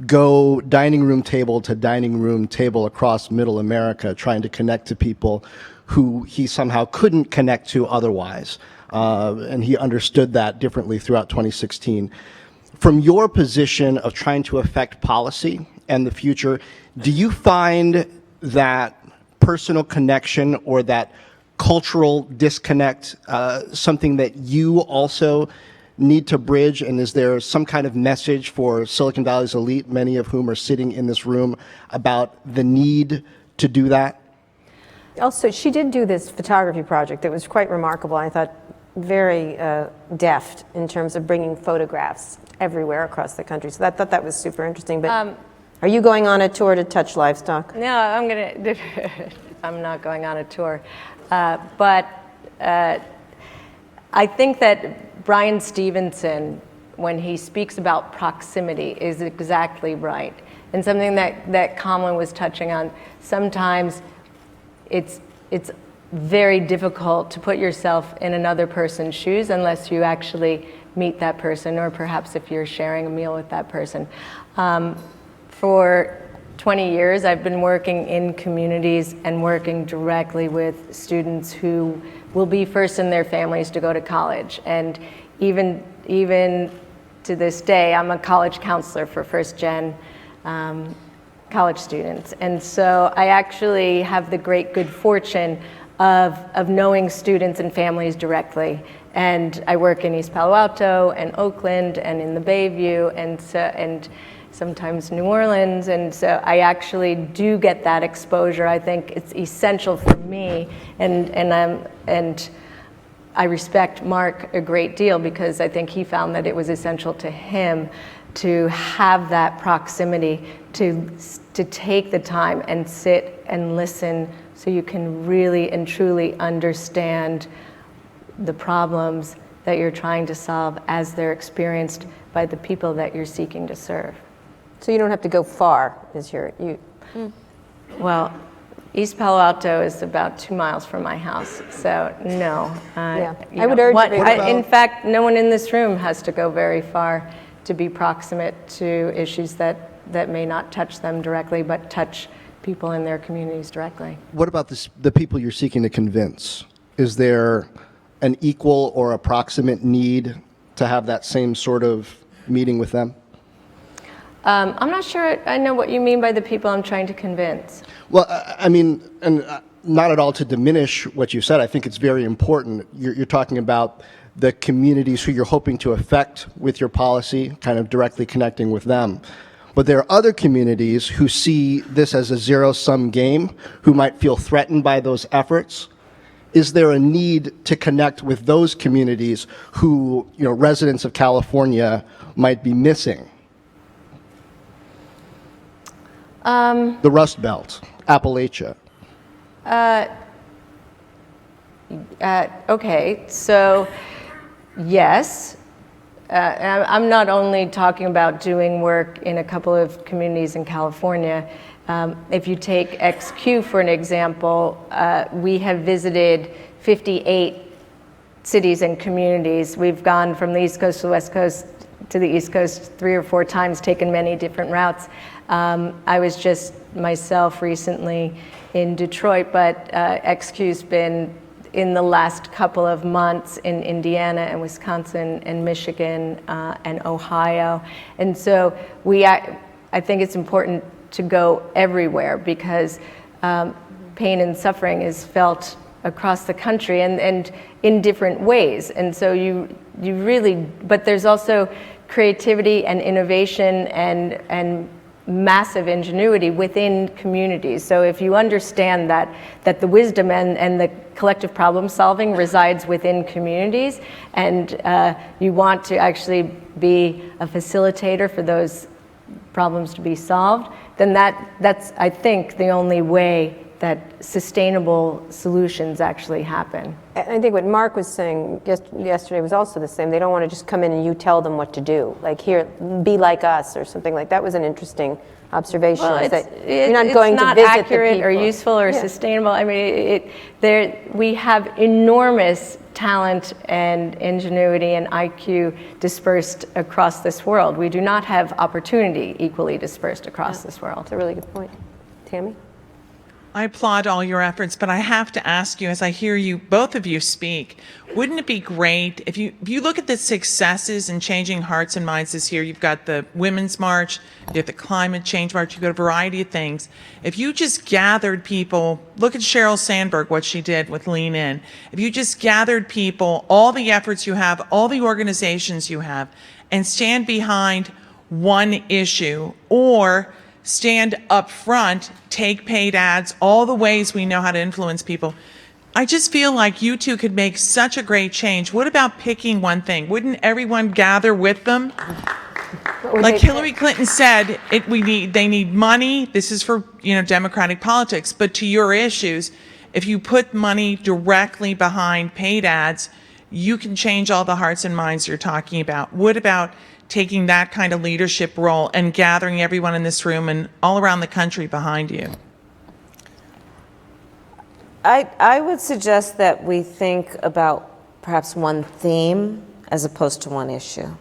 go dining room table to dining room table across middle America, trying to connect to people who he somehow couldn't connect to otherwise. And he understood that differently throughout 2016. From your position of trying to affect policy and the future, do you find that personal connection or that cultural disconnect something that you also need to bridge? And is there some kind of message for Silicon Valley's elite, many of whom are sitting in this room, about the need to do that? Also, she did do this photography project that was quite remarkable. I thought very deft in terms of bringing photographs everywhere across the country. So I thought that was super interesting. But are you going on a tour to touch livestock? No, I'm not going on a tour. But I think that Brian Stevenson, when he speaks about proximity, is exactly right. And something that Kamala was touching on, sometimes it's very difficult to put yourself in another person's shoes unless you actually meet that person, or perhaps if you're sharing a meal with that person. For 20 years, I've been working in communities and working directly with students who will be first in their families to go to college. And even to this day, I'm a college counselor for first-gen college students. And so I actually have the great good fortune of knowing students and families directly. And I work in East Palo Alto and Oakland and in the Bayview and sometimes New Orleans. And so I actually do get that exposure. I think it's essential for me. And I respect Mark a great deal because I think he found that it was essential to him to have that proximity, to take the time and sit and listen so you can really and truly understand the problems that you're trying to solve as they're experienced by the people that you're seeking to serve. So you don't have to go far, Well, East Palo Alto is about 2 miles from my house, so no. Yeah, I would urge you. In fact, no one in this room has to go very far to be proximate to issues that may not touch them directly, but touch people in their communities directly. What about the people you're seeking to convince? Is there an equal or approximate need to have that same sort of meeting with them? I'm not sure I know what you mean by the people I'm trying to convince. Well, I mean, and not at all to diminish what you said. I think it's very important. You're talking about the communities who you're hoping to affect with your policy, kind of directly connecting with them. But there are other communities who see this as a zero-sum game, who might feel threatened by those efforts. Is there a need to connect with those communities who, residents of California might be missing? The Rust Belt, Appalachia. Okay, so yes. I'm not only talking about doing work in a couple of communities in California. If you take XQ for an example, we have visited 58 cities and communities. We've gone from the East Coast to the West Coast to the East Coast 3 or 4 times, taken many different routes. I was just myself recently in Detroit, but XQ's been in the last couple of months in Indiana and Wisconsin and Michigan and Ohio. And so I think it's important to go everywhere, because pain and suffering is felt across the country and in different ways. And so you really, but there's also creativity and innovation and massive ingenuity within communities. So if you understand that the wisdom and the collective problem solving resides within communities, and you want to actually be a facilitator for those problems to be solved, then that's, I think, the only way that sustainable solutions actually happen. And I think what Mark was saying yesterday was also the same. They don't want to just come in and you tell them what to do. Like, here, be like us, or something like that. Was an interesting observation. Well, You're not going to visit the accurate or people. useful or sustainable. I mean, we have enormous talent and ingenuity and IQ dispersed across this world. We do not have opportunity equally dispersed across this world. That's a really good point. Tammy? I applaud all your efforts, but I have to ask you, as I hear you, both of you speak, wouldn't it be great if you look at the successes in changing hearts and minds this year? You've got the Women's March, you have the Climate Change March, you've got a variety of things. If you just gathered people, look at Sheryl Sandberg, what she did with Lean In. If you just gathered people, all the efforts you have, all the organizations you have, and stand behind one issue, or stand up front, take paid ads, all the ways we know how to influence people. I just feel like you two could make such a great change. What about picking one thing? Wouldn't everyone gather with them? Like Hillary Clinton said, they need money. This is for, Democratic politics. But to your issues, if you put money directly behind paid ads, you can change all the hearts and minds you're talking about. What about taking that kind of leadership role and gathering everyone in this room and all around the country behind you? I would suggest that we think about perhaps one theme as opposed to one issue.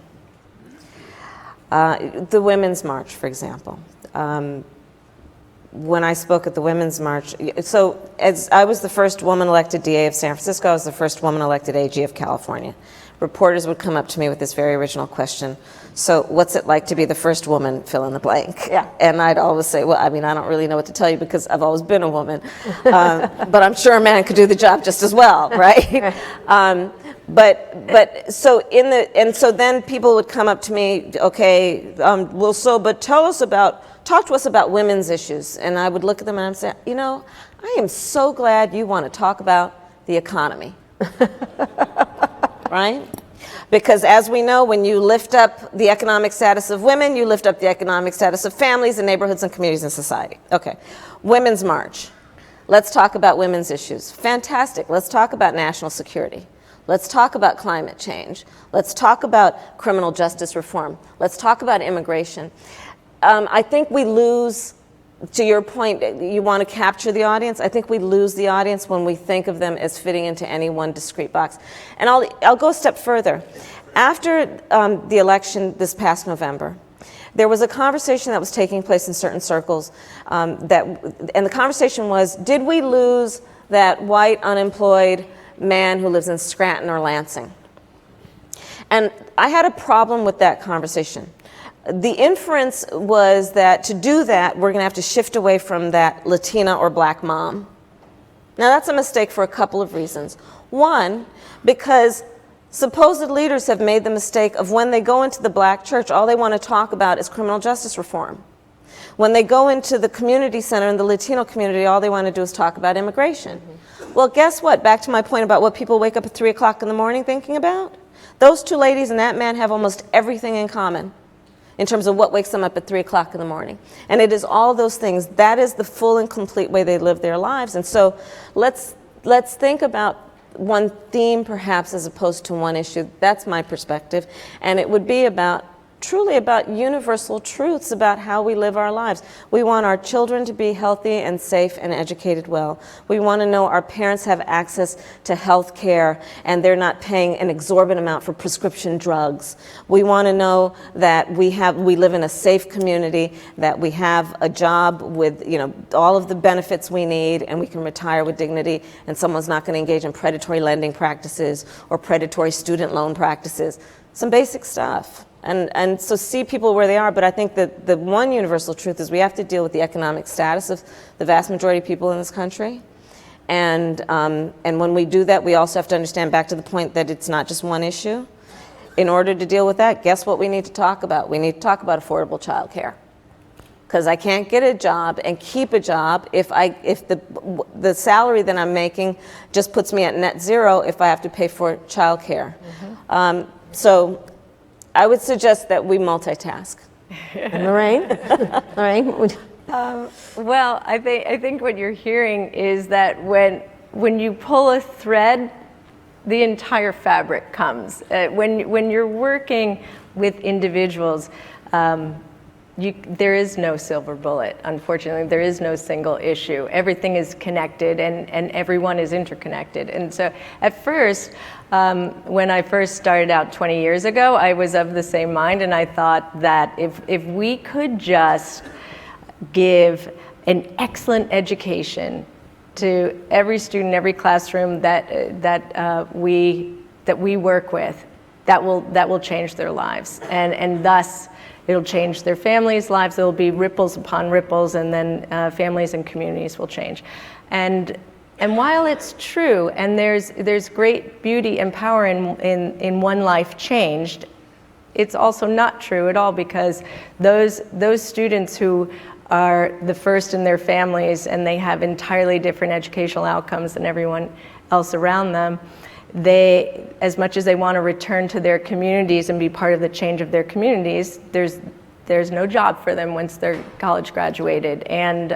The Women's March, for example. When I spoke at the Women's March, so as I was the first woman elected DA of San Francisco, I was the first woman elected AG of California. Reporters would come up to me with this very original question: so what's it like to be the first woman, fill in the blank? Yeah. And I'd always say, well, I mean, I don't really know what to tell you because I've always been a woman, but I'm sure a man could do the job just as well, right? So then people would come up to me, okay, but talk to us about women's issues. And I would look at them and I'd say, I am so glad you want to talk about the economy. Right? Because as we know, when you lift up the economic status of women, you lift up the economic status of families and neighborhoods and communities and society. Okay, Women's March. Let's talk about women's issues. Fantastic. Let's talk about national security. Let's talk about climate change. Let's talk about criminal justice reform. Let's talk about immigration. I think we lose, to your point, you want to capture the audience. I think we lose the audience when we think of them as fitting into any one discrete box. And I'll go a step further. After the election this past November, there was a conversation that was taking place in certain circles, and the conversation was, did we lose that white unemployed man who lives in Scranton or Lansing? And I had a problem with that conversation. The inference was that to do that, we're going to have to shift away from that Latina or black mom. Now, that's a mistake for a couple of reasons. One, because supposed leaders have made the mistake of when they go into the black church, all they want to talk about is criminal justice reform. When they go into the community center in the Latino community, all they want to do is talk about immigration. Well, guess what? Back to my point about what people wake up at 3 o'clock in the morning thinking about. Those two ladies and that man have almost everything in common in terms of what wakes them up at 3 o'clock in the morning. And it is all those things. That is the full and complete way they live their lives. And so let's think about one theme perhaps as opposed to one issue. That's my perspective. And it would be truly about universal truths about how we live our lives. We want our children to be healthy and safe and educated well. We want to know our parents have access to health care and they're not paying an exorbitant amount for prescription drugs. We want to know that we live in a safe community, that we have a job with all of the benefits we need, and we can retire with dignity, and someone's not going to engage in predatory lending practices or predatory student loan practices. some basic stuff. And so see people where they are, but I think that the one universal truth is we have to deal with the economic status of the vast majority of people in this country. And when we do that, we also have to understand, back to the point, that it's not just one issue. In order to deal with that, guess what we need to talk about? We need to talk about affordable childcare. Because I can't get a job and keep a job if the salary that I'm making just puts me at net zero if I have to pay for childcare. So I would suggest that we multitask. And Laurene? Laurene? Well, I think what you're hearing is that when you pull a thread, the entire fabric comes. When you're working with individuals, there is no silver bullet, unfortunately. There is no single issue. Everything is connected, and everyone is interconnected. And so at first, when I first started out 20 years ago, I was of the same mind, and I thought that if we could just give an excellent education to every student, every classroom that we work with, that will change their lives, and thus it'll change their families' lives. There will be ripples upon ripples, and then families and communities will change. And while it's true, and there's great beauty and power in one life changed, it's also not true at all, because those students who are the first in their families and they have entirely different educational outcomes than everyone else around them, they, as much as they want to return to their communities and be part of the change of their communities, there's no job for them once they're college graduated. And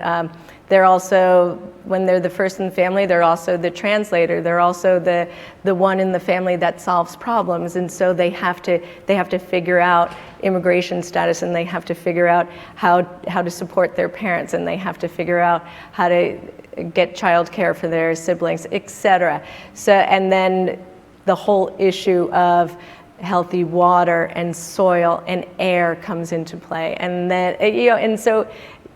they're also, when they're the first in the family, they're also the translator. They're also the one in the family that solves problems. And so they have to figure out immigration status, and they have to figure out how to support their parents, and they have to figure out how to get child care for their siblings, etc. So, and then the whole issue of healthy water and soil and air comes into play. And then, and so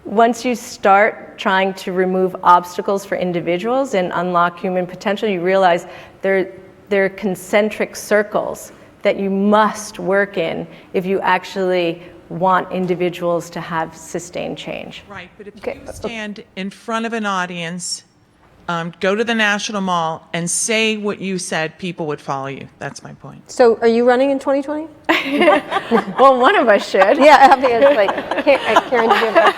once you start trying to remove obstacles for individuals and unlock human potential, you realize there are concentric circles that you must work in if you actually want individuals to have sustained change. Right, but if you stand in front of an audience, go to the National Mall and say what you said, people would follow you. That's my point. So are you running in 2020? Well, one of us should. Yeah, I mean, it's like, Karen, did you have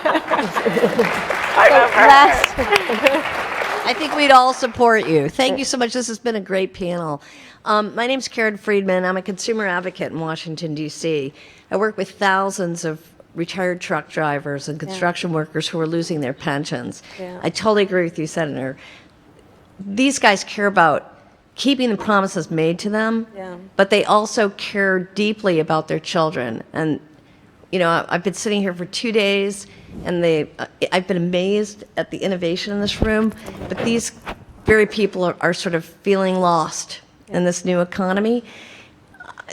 I think we'd all support you. Thank you so much. This has been a great panel. My name's Karen Friedman. I'm a consumer advocate in Washington, D.C. I work with thousands of retired truck drivers and construction workers who are losing their pensions. I totally agree with you, Senator. These guys care about keeping the promises made to them, but they also care deeply about their children. And, you know, I've been sitting here for 2 days, and I've been amazed at the innovation in this room, but these very people are sort of feeling lost in this new economy.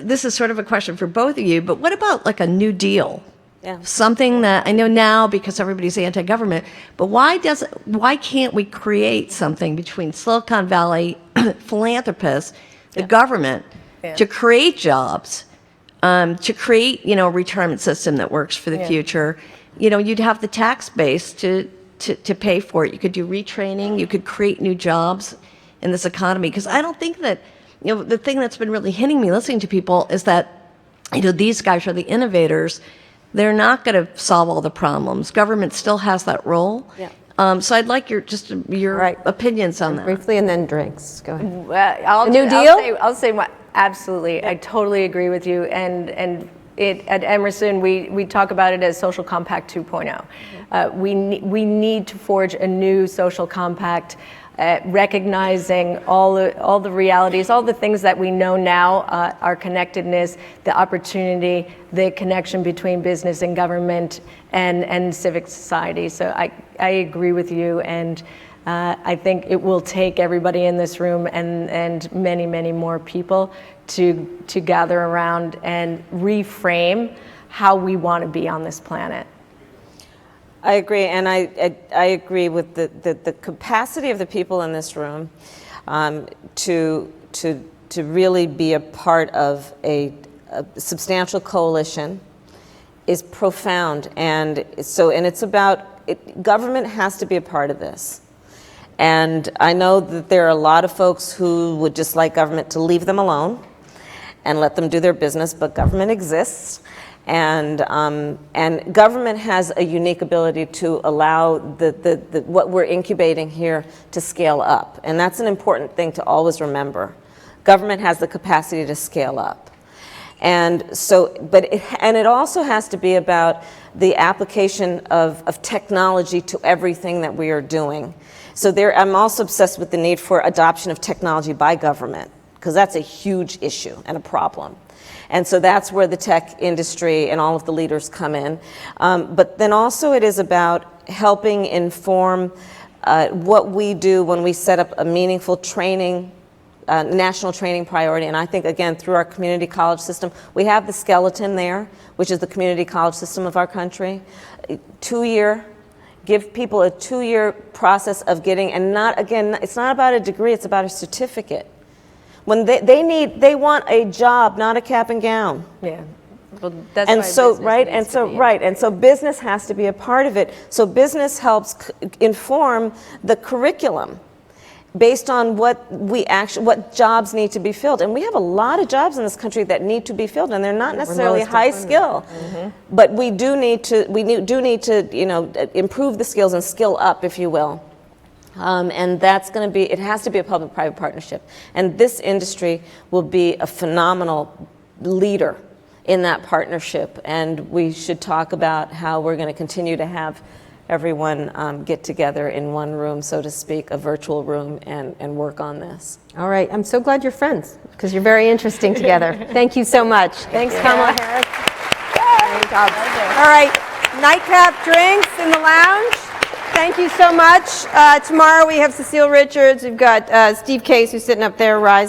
This is sort of a question for both of you, but what about like a New Deal? Something that I know now because everybody's anti-government, but why can't we create something between Silicon Valley, philanthropists, the government, to create jobs, to create, you know, a retirement system that works for the future? You know, you'd have the tax base to pay for it. You could do retraining. You could create new jobs in this economy. Because I don't think that, you know, the thing that's been really hitting me listening to people is that, you know, these guys are the innovators. They're not going to solve all the problems. Government still has that role. So I'd like your opinions on that. briefly, and then drinks. Go ahead. Well, New Deal? I'll say what, absolutely. I totally agree with you. And at Emerson, we talk about it as Social Compact 2.0. We need to forge a new social compact, recognizing all the realities, all the things that we know now, our connectedness, the opportunity, the connection between business and government and civic society. So I agree with you, and I think it will take everybody in this room and many, many more people to gather around and reframe how we want to be on this planet. I agree, and I agree with the capacity of the people in this room to really be a part of a a substantial coalition is profound. And it's about, government has to be a part of this. And I know that there are a lot of folks who would just like government to leave them alone and let them do their business, but government exists. And government has a unique ability to allow what we're incubating here to scale up. And that's an important thing to always remember. Government has the capacity to scale up. And so, and it also has to be about the application of technology to everything that we are doing. So I'm also obsessed with the need for adoption of technology by government, because that's a huge issue and a problem. And so that's where the tech industry and all of the leaders come in. But then also it is about helping inform what we do when we set up a meaningful training, national training priority. And I think, again, through our community college system, we have the skeleton there, which is the community college system of our country. 2-year, give people a 2-year process of getting, and it's not about a degree, it's about a certificate. When they want a job, not a cap and gown. Yeah. Well, that's And why so, business right, needs and to so, be right, and so business has to be a part of it. So business helps inform the curriculum based on what jobs need to be filled. And we have a lot of jobs in this country that need to be filled, and they're not necessarily high skill. But we do need to, improve the skills and skill up, if you will. And that's going to be, it has to be a public-private partnership. And this industry will be a phenomenal leader in that partnership. And we should talk about how we're going to continue to have everyone get together in one room, so to speak, a virtual room, and work on this. All right. I'm so glad you're friends, because you're very interesting together. Thank you so much. Thanks, Kamala Harris. Great job. All right. Nightcap drinks in the lounge. Thank you so much. Tomorrow we have Cecile Richards. We've got Steve Case, who's sitting up there, rising.